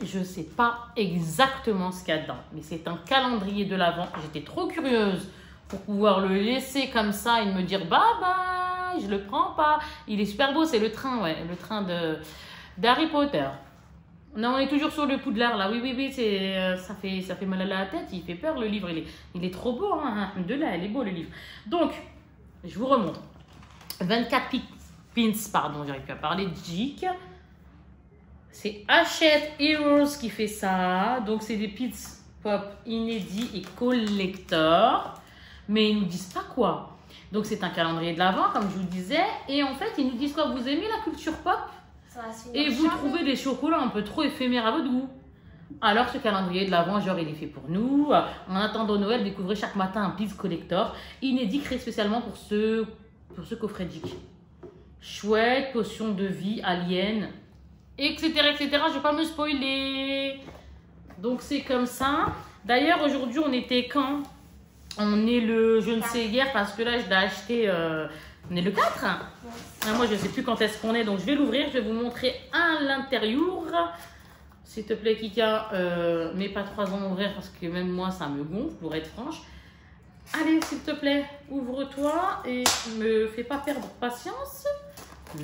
je sais pas exactement ce qu'il y a dedans, mais c'est un calendrier de l'Avent. J'étais trop curieuse pour pouvoir le laisser comme ça et me dire bye bye. Je le prends pas. Il est super beau, c'est le train, ouais, le train d'Harry Potter. Non, on est toujours sur le Poudlard là. Oui, c'est ça fait mal à la tête. Il fait peur le livre. Il est trop beau, hein. De là, il est beau le livre. Donc, je vous remonte. 24 pins, pardon, j'arrive plus à parler. Jik. C'est Hachette Heroes qui fait ça. Donc, c'est des pins pop inédits et collector. Mais ils nous disent pas quoi. Donc, c'est un calendrier de l'Avent, comme je vous disais. Et en fait, ils nous disent quoi? Vous aimez la culture pop? Et vous trouvez des chocolats un peu trop éphémères à votre goût. Alors, ce calendrier de l'Avent, genre, il est fait pour nous. En attendant Noël, découvrez chaque matin un pins collector inédit créé spécialement pour ce coffret Jik. Chouette, potion de vie, alien, etc., etc. Je ne vais pas me spoiler. Donc, c'est comme ça. D'ailleurs, aujourd'hui, on était quand? On est le je ne sais guère parce que là je l'ai acheté, on est le 4. Moi je ne sais plus quand est-ce qu'on est, donc je vais l'ouvrir, je vais vous montrer à l'intérieur. S'il te plaît Kika, mets pas 3 ans à ouvrir parce que même moi ça me gonfle pour être franche. Allez s'il te plaît, ouvre-toi et me fais pas perdre patience.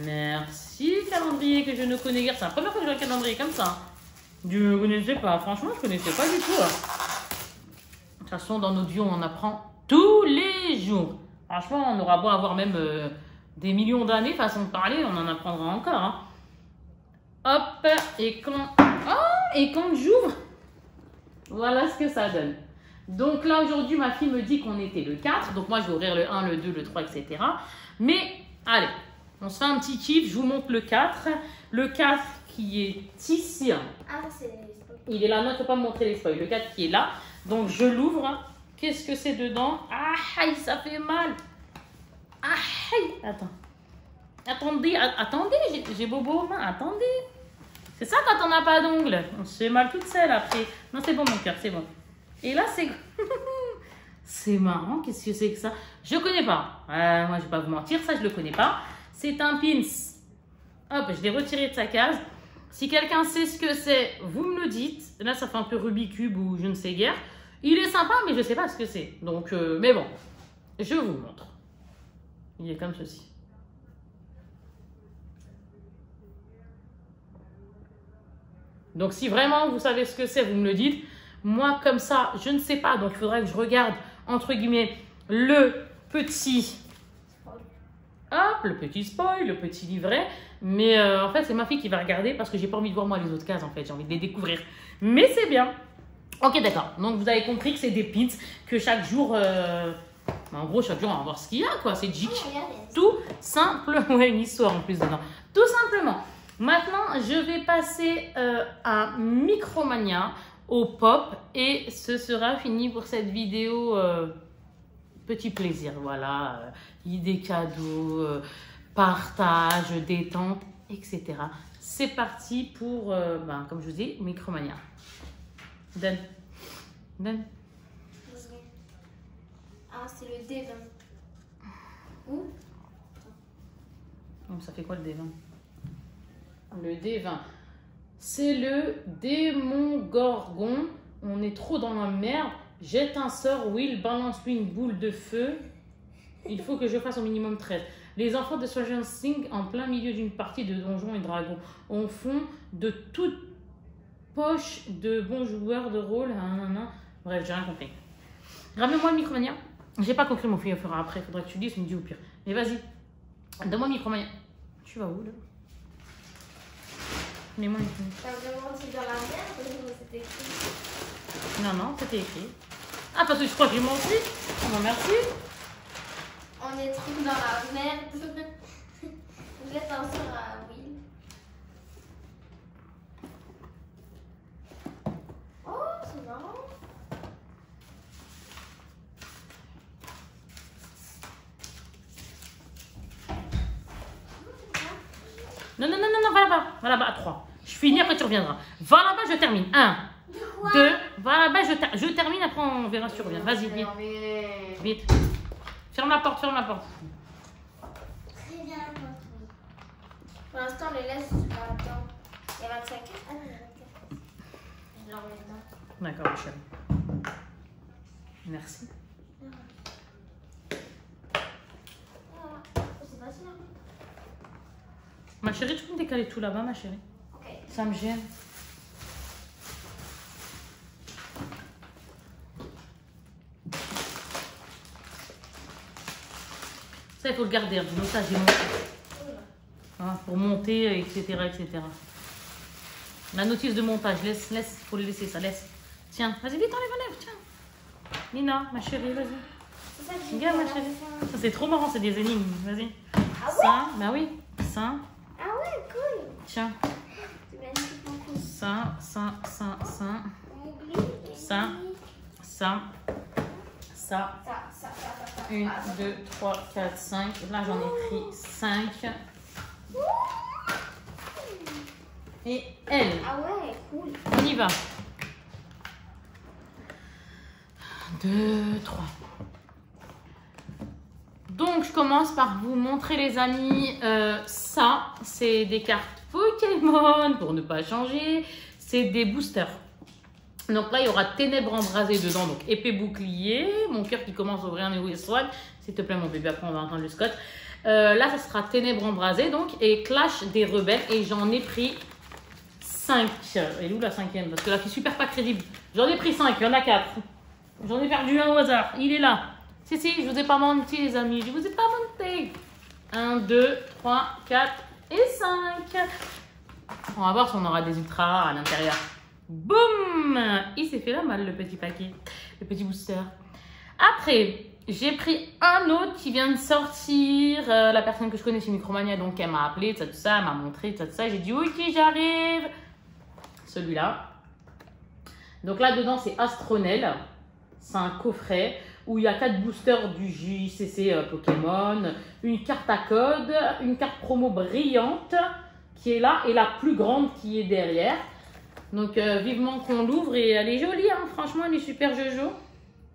Merci calendrier que je ne connais guère, c'est la première fois que je vois un calendrier comme ça. Je ne connaissais pas, franchement je ne connaissais pas du tout. De toute façon, dans nos duos, on en apprend tous les jours. Franchement, on aura beau avoir même des millions d'années, façon de parler, on en apprendra encore. Hein. Hop, et quand j'ouvre, voilà ce que ça donne. Donc là, aujourd'hui, ma fille me dit qu'on était le 4. Donc moi, je vais ouvrir le 1, le 2, le 3, etc. Mais, allez, on se fait un petit kiff. Je vous montre le 4. Le 4 qui est ici. Ah, c'est... Il est là, non, il ne faut pas me montrer les spoils. Le 4 qui est là. Donc, je l'ouvre. Qu'est-ce que c'est dedans? Ah, ça fait mal. Ah, attends. Attendez, j'ai bobo aux mains. Attendez. C'est ça quand on n'a pas d'ongles. On se fait mal toute seule après. Non, c'est bon, mon cœur, c'est bon. Et là, c'est... c'est marrant. Qu'est-ce que c'est que ça? Je ne connais pas. Moi, je ne vais pas vous mentir. Ça, je ne le connais pas. C'est un pins. Hop, je l'ai retiré de sa case. Si quelqu'un sait ce que c'est, vous me le dites. Là, ça fait un peu Rubik's Cube ou je ne sais guère. Il est sympa, mais je ne sais pas ce que c'est. Donc, mais bon, je vous montre. Il est comme ceci. Donc, si vraiment vous savez ce que c'est, vous me le dites. Moi, comme ça, je ne sais pas. Donc, il faudra que je regarde, entre guillemets, le petit... Hop, le petit spoil, le petit livret. Mais en fait, c'est ma fille qui va regarder parce que j'ai pas envie de voir moi les autres cases en fait. J'ai envie de les découvrir. Mais c'est bien. Ok, d'accord. Donc, vous avez compris que c'est des pins que chaque jour... en gros, chaque jour, on va voir ce qu'il y a, quoi. C'est Jik. Tout simplement. Ouais, une histoire en plus dedans. Tout simplement. Maintenant, je vais passer à Micromania, au pop. Et ce sera fini pour cette vidéo... petit plaisir, voilà, idées cadeaux, partage, détente, etc. C'est parti pour, comme je vous dis, Micromania. Donne. Ah, c'est le D20. Où? Ça fait quoi le D20? Le D20, c'est le démon gorgon. On est trop dans la merde. Jette un sort, Will, balance-lui une boule de feu. Il faut que je fasse au minimum 13. Les enfants de Stranger Things en plein milieu d'une partie de Donjons et Dragons. On fond de toute poche de bons joueurs de rôle. Bref, j'ai rien compris. Ramène-moi le Micromania. J'ai pas compris, mon fils, il fera après. Faudra que tu le dises, tu me dis au pire. Mais vas-y. Donne-moi le Micromania. Tu vas où là? Mets-moi le Micromania. T'as vraiment dit dans la merde ou c'était écrit? Non, c'était écrit. Ah, parce que je crois que j'ai menti. Oh, bah, merci. On est trop dans la merde. Vous êtes en sur Will. Oh, c'est marrant. Non, va là-bas. Va là-bas à 3. Je finis, après tu reviendras. Va là-bas, je termine. 1, 2, va là-bas, je termine, après on verra si tu reviens. Vas-y, vite. Vite. Ferme la porte. Très bien, pour l'instant, on les laisse jusqu'à temps. Il y a 25 heures. Ah non, il y a 24. Je leur mets dedans. D'accord, ma chérie. Merci. Ah, c'est facile. Ma chérie, tu peux me décaler tout là-bas, ma chérie? Ok. Ça me gêne. Ça, il faut le garder, du montage et monter. Hein, pour monter, etc., etc. La notice de montage, laisse, faut le laisser, ça laisse. Tiens, vas-y, vite, enlève, tiens. Nina, ma chérie, vas-y. C'est ça que j'ai Regarde, fait ma à la chérie. fin. Ça, c'est trop marrant, c'est des énigmes, vas-y. Ah ouais? Ça, bah oui, ça, Ah ouais, cool. tiens. C'est magnifiquement cool. Ça, ça, Ça. 1, 2, 3, 4, 5. Là, j'en ai pris 5. Et elle. Ah ouais, cool. On y va. 2, 3. Donc, je commence par vous montrer, les amis. Ça, c'est des cartes Pokémon, pour ne pas changer. C'est des boosters. Donc là, il y aura Ténèbres embrasées dedans. Donc, épée bouclier. Mon cœur qui commence à ouvrir un nouveau swag. S'il te plaît, mon bébé, après on va entendre le scotch. Là, ça sera Ténèbres embrasées, donc. Et Clash des rebelles. Et j'en ai pris 5. Elle est où la 5e? Parce que là, c'est super pas crédible. J'en ai pris 5, il y en a 4. J'en ai perdu un au hasard. Il est là. Si, je vous ai pas menti, les amis. Je vous ai pas menti. 1, 2, 3, 4 et 5. On va voir si on aura des ultra rares à l'intérieur. Boum! Il s'est fait la malle, le petit paquet. Le petit booster. Après, j'ai pris un autre qui vient de sortir. La personne que je connais chez Micromania, donc elle m'a appelé, tout ça, elle m'a montré, tout ça. J'ai dit, ok, j'arrive. Celui-là. Donc là-dedans, c'est Astronel. C'est un coffret où il y a 4 boosters du JCC Pokémon, une carte à code, une carte promo brillante qui est là et la plus grande qui est derrière. Donc vivement qu'on l'ouvre et elle est jolie, hein. Franchement elle est super jojo.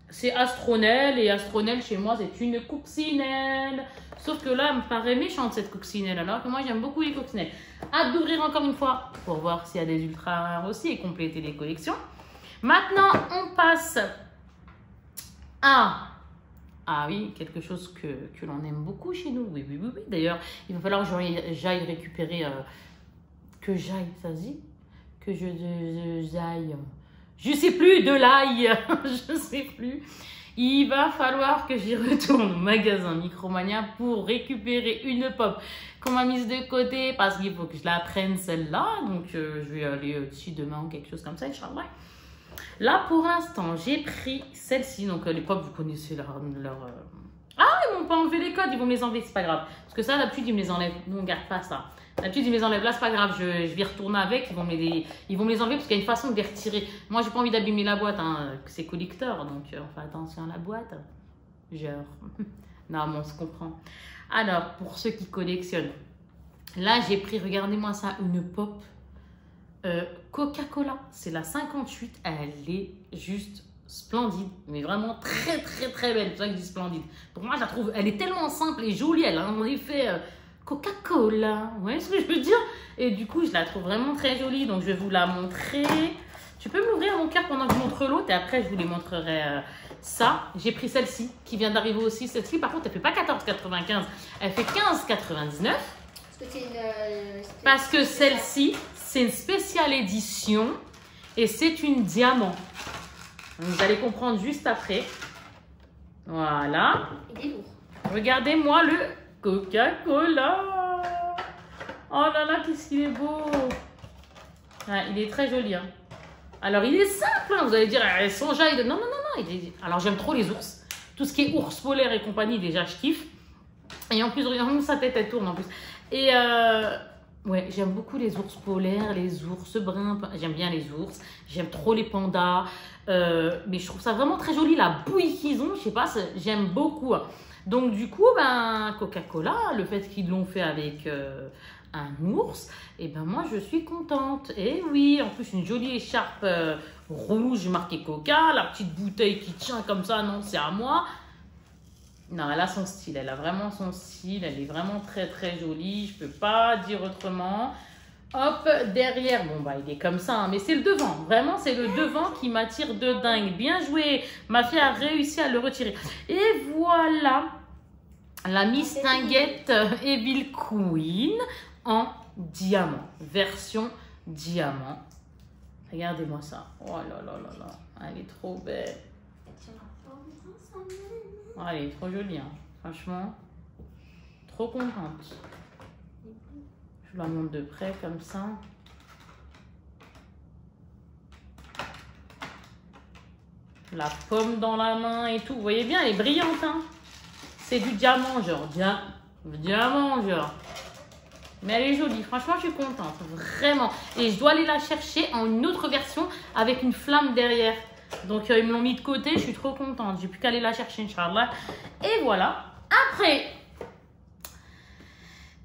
C'est Astronel et Astronel chez moi c'est une coccinelle. Sauf que là elle me paraît méchante cette coccinelle alors que moi j'aime beaucoup les coccinelles. Hâte d'ouvrir encore une fois pour voir s'il y a des ultra rares aussi et compléter les collections. Maintenant on passe à... Ah oui, quelque chose que l'on aime beaucoup chez nous. Oui. D'ailleurs il va falloir que j'aille récupérer... que j'aille, ça se dit? Que j'aille. Je sais plus, de l'ail. Je sais plus. Il va falloir que j'y retourne au magasin Micromania pour récupérer une pop qu'on m'a mise de côté parce qu'il faut que je la prenne celle-là. Donc je vais aller dessus demain ou quelque chose comme ça, Inch'Allah. Là pour l'instant, j'ai pris celle-ci. Donc les pop, vous connaissez leur... Ah, ils m'ont pas enlevé les codes, ils vont me les enlever, c'est pas grave. Parce que ça, d'habitude, ils me les enlèvent. Nous, on garde pas ça. D'habitude, ils me les enlèvent. Là, c'est pas grave, je vais y retourner avec. Ils vont me les enlever parce qu'il y a une façon de les retirer. Moi, j'ai pas envie d'abîmer la boîte, hein. C'est collector, donc on fait attention à la boîte. Genre. Non, mais on se comprend. Alors, pour ceux qui collectionnent, là, j'ai pris, regardez-moi ça, une pop Coca-Cola. C'est la 58. Elle est juste splendide, mais vraiment très belle. C'est pour ça que je dis splendide. Pour moi, je la trouve, elle est tellement simple et jolie. Elle a un effet Coca-Cola. Vous voyez ce que je veux dire? Et du coup, je la trouve vraiment très jolie. Donc, je vais vous la montrer. Tu peux m'ouvrir mon cœur pendant que je montre l'autre et après je vous les montrerai ça. J'ai pris celle-ci qui vient d'arriver aussi. Celle-ci par contre elle fait pas 14,95, elle fait 15,99. Parce que celle-ci c'est une spéciale édition et c'est une diamant. Vous allez comprendre juste après. Voilà. Il est lourd. Regardez-moi le Coca-Cola. Oh là là, qu'est-ce qu'il est beau. Ah, il est très joli. Hein. Alors, il est simple. Hein. Vous allez dire, son jaille. Non, non, non, non. Alors, j'aime trop les ours. Tout ce qui est ours polaire et compagnie, déjà, je kiffe. Et en plus, regardez sa tête, elle tourne en plus. Et ouais, j'aime beaucoup les ours polaires, les ours bruns. J'aime bien les ours. J'aime trop les pandas. Mais je trouve ça vraiment très joli. La bouille qu'ils ont, je sais pas, j'aime beaucoup. Donc, du coup, ben, Coca-Cola, le fait qu'ils l'ont fait avec un ours, et ben moi, je suis contente. Et oui, en plus, une jolie écharpe rouge marquée Coca. La petite bouteille qui tient comme ça, non, c'est à moi. Non, elle a son style. Elle a vraiment son style. Elle est vraiment très, très jolie. Je peux pas dire autrement. Hop, derrière, bon, bah, il est comme ça, hein, mais c'est le devant. Vraiment, c'est le devant qui m'attire de dingue. Bien joué. Ma fille a réussi à le retirer. Et voilà la Mistinguett Evil Queen en diamant. Version diamant. Regardez-moi ça. Oh là là là là. Elle est trop belle. Oh, elle est trop jolie, hein. Franchement. Trop contente. Je la montre de près comme ça. La pomme dans la main et tout. Vous voyez bien, elle est brillante. Hein. C'est du diamant, genre. Diamant, genre. Mais elle est jolie. Franchement, je suis contente. Vraiment. Et je dois aller la chercher en une autre version avec une flamme derrière. Donc, ils me l'ont mis de côté. Je suis trop contente. J'ai plus qu'à aller la chercher, Inch'Allah. Et voilà. Après...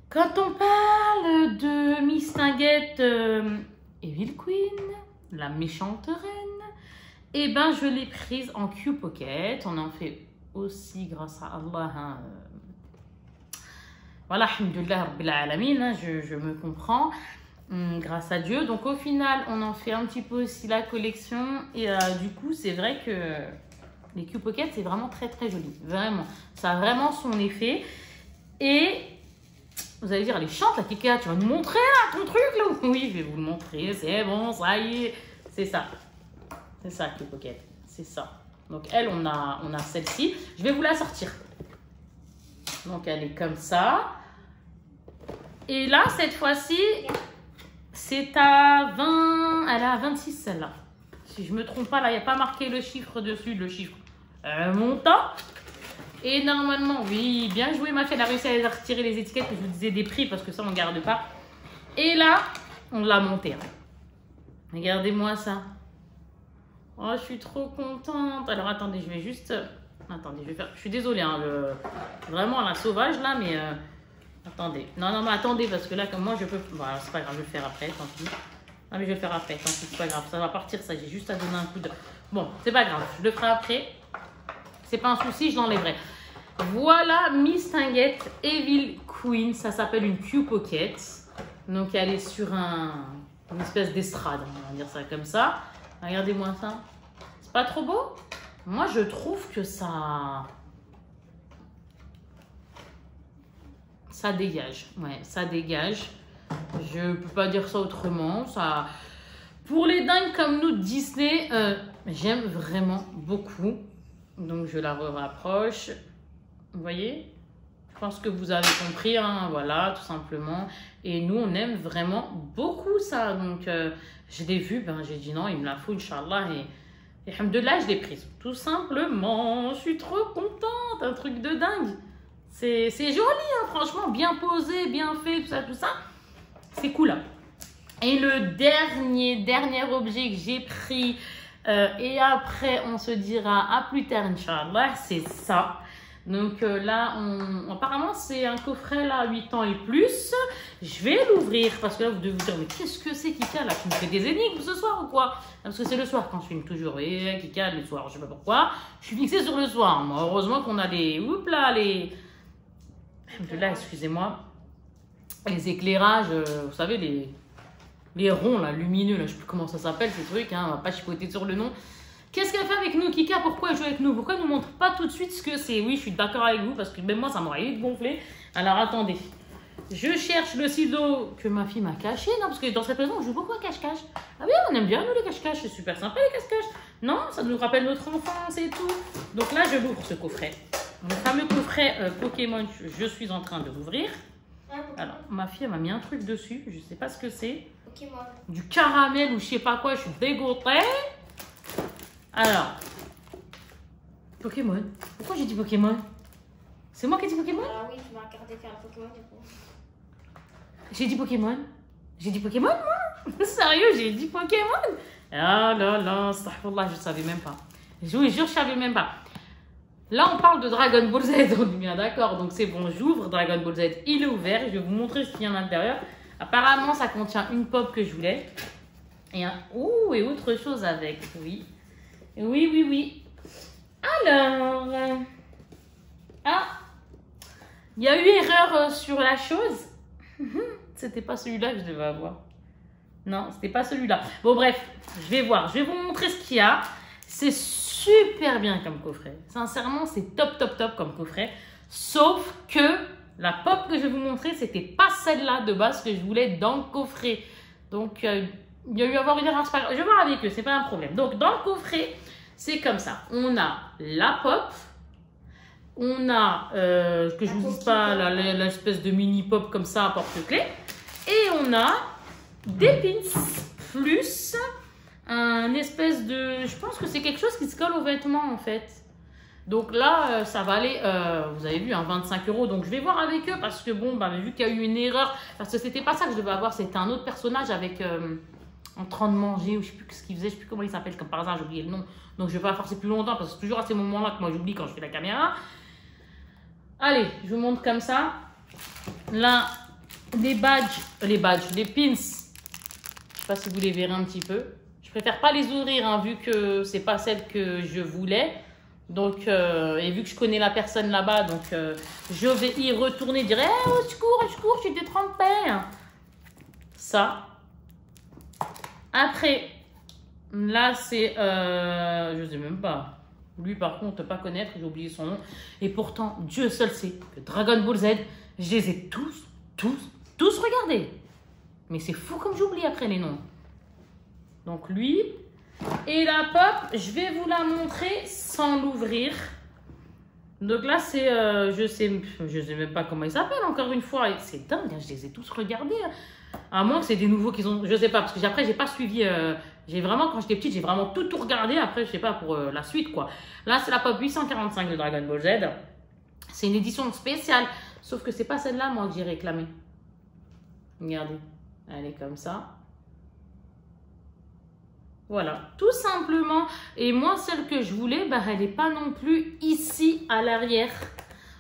Quand on parle de Mistinguett Evil Queen, la méchante reine, eh ben je l'ai prise en Q-Pocket. On en fait aussi grâce à Allah. Hein, voilà, alhamdoulilah rabbil alamin, hein, je me comprends. Grâce à Dieu. Donc au final, on en fait un petit peu aussi la collection. Et du coup, c'est vrai que les Q-Pocket, c'est vraiment très très joli. Vraiment. Ça a vraiment son effet. Et... vous allez dire, elle est chiante, la Kika, tu vas nous montrer là, ton truc là. Oui, je vais vous le montrer, c'est bon, ça y est. C'est ça. C'est ça, Q-Pocket. C'est ça. Donc elle, on a celle-ci. Je vais vous la sortir. Donc elle est comme ça. Et là, cette fois-ci, c'est à 20... Elle est à 26 celle-là. Si je ne me trompe pas, là, il n'y a pas marqué le chiffre dessus, le chiffre. Montant. Et normalement, oui, bien joué, ma fille, elle a réussi à retirer les étiquettes que je vous disais des prix parce que ça, on ne garde pas. Et là, on l'a monté. Regardez-moi ça. Oh, je suis trop contente. Alors, attendez, je vais juste... Attendez, je vais faire... Je suis désolée, hein, vraiment la sauvage là, mais... Attendez. Non, non, mais attendez, parce que là, comme moi, je peux... Voilà, c'est pas grave, je vais le faire après, tant pis. Non, mais je vais le faire après, tant pis, c'est pas grave. Ça va partir, ça, j'ai juste à donner un coup de... Bon, c'est pas grave, je le ferai après. C'est pas un souci, je l'enlèverai. Voilà Mistinguett Evil Queen. Ça s'appelle une Q-Pocket. Donc elle est sur une espèce d'estrade, on va dire ça comme ça. Regardez-moi ça. C'est pas trop beau? Moi je trouve que ça dégage. Ouais, ça dégage. Je peux pas dire ça autrement. Ça... Pour les dingues comme nous de Disney, j'aime vraiment beaucoup. Donc, je la rapproche. Vous voyez? Je pense que vous avez compris. Hein, voilà, tout simplement. Et nous, on aime vraiment beaucoup ça. Donc, je l'ai vu. Ben, j'ai dit non, il me la faut, Inch'Allah. Et alhamdoulilah, je l'ai prise. Tout simplement. Je suis trop contente. Un truc de dingue. C'est joli, hein, franchement. Bien posé, bien fait, tout ça. C'est cool. Hein. Et le dernier objet que j'ai pris... et après, on se dira à plus tard, Inch'Allah, c'est ça. Donc là, apparemment, c'est un coffret là, 8 ans et plus. Je vais l'ouvrir parce que là, vous devez vous dire, mais qu'est-ce que c'est, Kika, là? Tu me fais des énigmes ce soir ou quoi? Parce que c'est le soir quand je filme toujours. Et Kika, le soir, je sais pas pourquoi. Je suis fixée sur le soir. Moi, heureusement qu'on a les... Oups là, les... Là, excusez-moi. Les éclairages, vous savez, les... Les ronds, là, lumineux, là, je sais plus comment ça s'appelle, ces trucs, hein, on va pas chipoter sur le nom. Qu'est-ce qu'elle fait avec nous, Kika? Pourquoi elle joue avec nous? Pourquoi elle nous montre pas tout de suite ce que c'est? Oui, je suis d'accord avec vous, parce que même moi, ça m'aurait vite gonflé. Alors, attendez. Je cherche le ciseau que ma fille m'a caché. Non, parce que dans cette maison, on joue beaucoup à cache-cache. Ah oui, on aime bien, nous, les cache-cache. C'est super sympa, les cache-cache. Non, ça nous rappelle notre enfance et tout. Donc là, je l'ouvre, ce coffret. Le fameux coffret Pokémon, je suis en train de l'ouvrir. Alors, ma fille, elle m'a mis un truc dessus. Je sais pas ce que c'est. Pokémon. Du caramel ou je sais pas quoi. Je suis dégoûtée. Alors, Pokémon. Pourquoi j'ai dit Pokémon? C'est moi qui ai dit Pokémon? Alors oui, je vais regarder faire un Pokémon du coup. J'ai dit Pokémon? J'ai dit Pokémon, moi? Sérieux, j'ai dit Pokémon? Ah là là, astaghfirullah, je savais même pas. Je vous jure, je savais même pas. Là, on parle de Dragon Ball Z, on est bien d'accord. Donc c'est bon, j'ouvre Dragon Ball Z, il est ouvert. Je vais vous montrer ce qu'il y a à l'intérieur. Apparemment, ça contient une pop que je voulais. Et et autre chose avec, oui. Oui. Alors, il y a eu erreur sur la chose. C'était pas celui-là que je devais avoir. Non, c'était pas celui-là. Bon, bref, je vais voir. Je vais vous montrer ce qu'il y a. C'est super bien comme coffret. Sincèrement, c'est top comme coffret. Sauf que la pop que je vais vous montrer, c'était pas celle-là de base que je voulais dans le coffret. Donc, il y a eu à avoir une erreur. Je vais voir avec eux, c'est pas un problème. Donc, dans le coffret, c'est comme ça. On a la pop. On a, que je vous dise pas, l'espèce de mini pop comme ça à porte-clés. Et on a des pins plus un espèce de... Je pense que c'est quelque chose qui se colle aux vêtements en fait. Donc là, ça va aller, vous avez vu, 25 €. Donc je vais voir avec eux parce que bon, vu qu'il y a eu une erreur, parce que c'était pas ça que je devais avoir, c'était un autre personnage avec en train de manger ou je sais plus ce qu'il faisait, je sais plus comment il s'appelle, comme par hasard j'ai oublié le nom. Donc je vais pas forcer plus longtemps parce que c'est toujours à ces moments-là que moi j'oublie quand je fais la caméra. Allez, je vous montre comme ça. Là, les pins. Je sais pas si vous les verrez un petit peu. Je préfère pas les ouvrir hein, vu que c'est pas celle que je voulais. Donc, et vu que je connais la personne là-bas, donc je vais y retourner, dire au secours, je suis détrempée. Ça. Après, là c'est, je sais même pas. Lui par contre, pas connaître, j'ai oublié son nom. Et pourtant, Dieu seul sait que Dragon Ball Z, je les ai tous regardés. Mais c'est fou comme j'oublie après les noms. Donc lui. Et la pop, je vais vous la montrer sans l'ouvrir. Donc là, c'est, je sais même pas comment il s'appelle encore une fois. C'est dingue, je les ai tous regardés. À moins que c'est des nouveaux qu'ils ont, je sais pas, parce que après, j'ai pas suivi, j'ai vraiment, quand j'étais petite, j'ai vraiment tout regardé. Après, je sais pas, pour la suite, quoi. Là, c'est la pop 845 de Dragon Ball Z. C'est une édition spéciale, sauf que c'est pas celle-là, moi, que j'ai réclamée. Regardez, elle est comme ça. Voilà, tout simplement. Et moi, celle que je voulais, elle n'est pas non plus ici à l'arrière.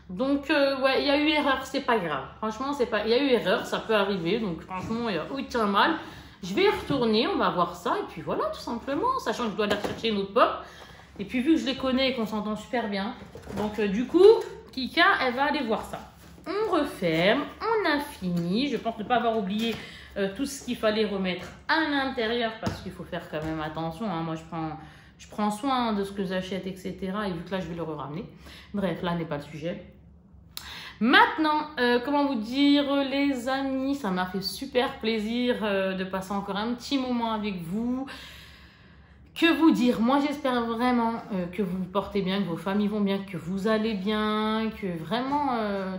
Donc, ouais, il y a eu erreur, c'est pas grave. Franchement, il y a eu erreur, ça peut arriver. Donc, franchement, il y a aucun mal. Je vais y retourner, on va voir ça. Et puis voilà, tout simplement. Sachant que je dois aller chercher une autre pop. Et puis, vu que je les connais et qu'on s'entend super bien. Donc, du coup, Kika, elle va aller voir ça. On referme, on a fini. Je pense ne pas avoir oublié tout ce qu'il fallait remettre à l'intérieur parce qu'il faut faire quand même attention. Hein. Moi, je prends soin de ce que j'achète, etc. Et vu que là, je vais le ramener. Bref, là n'est pas le sujet. Maintenant, comment vous dire, les amis, ça m'a fait super plaisir de passer encore un petit moment avec vous. Que vous dire? Moi, j'espère vraiment que vous vous portez bien, que vos familles vont bien, que vous allez bien, que vraiment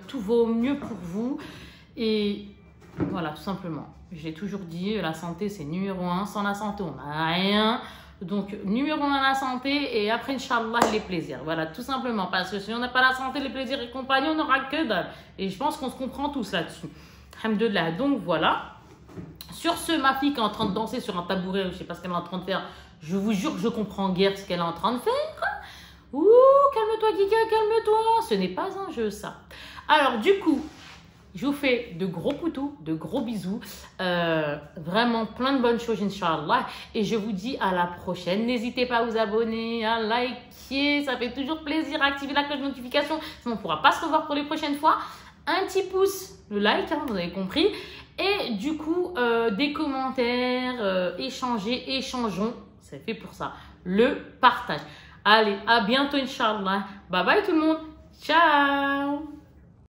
tout va au mieux pour vous. Et voilà, tout simplement. J'ai toujours dit, la santé, c'est numéro 1. Sans la santé, on n'a rien. Donc, numéro 1, la santé. Et après, Inch'Allah, les plaisirs. Voilà, tout simplement. Parce que si on n'a pas la santé, les plaisirs et compagnie, on n'aura que dalle. Et je pense qu'on se comprend tous là-dessus. Alhamdoulilah. Donc, voilà. Sur ce, ma fille qui est en train de danser sur un tabouret, je ne sais pas ce qu'elle est en train de faire. Je vous jure que je comprends guère ce qu'elle est en train de faire. Ouh, calme-toi, Kika, calme-toi. Ce n'est pas un jeu, ça. Alors, du coup, je vous fais de gros poutous, de gros bisous. Vraiment plein de bonnes choses, Inch'Allah. Et je vous dis à la prochaine. N'hésitez pas à vous abonner, à liker. Ça fait toujours plaisir. À activer la cloche de notification. Sinon, on ne pourra pas se revoir pour les prochaines fois. Un petit pouce, le like, hein, vous avez compris. Et du coup, des commentaires, échangeons. C'est fait pour ça. Le partage. Allez, à bientôt, Inch'Allah. Bye bye tout le monde. Ciao.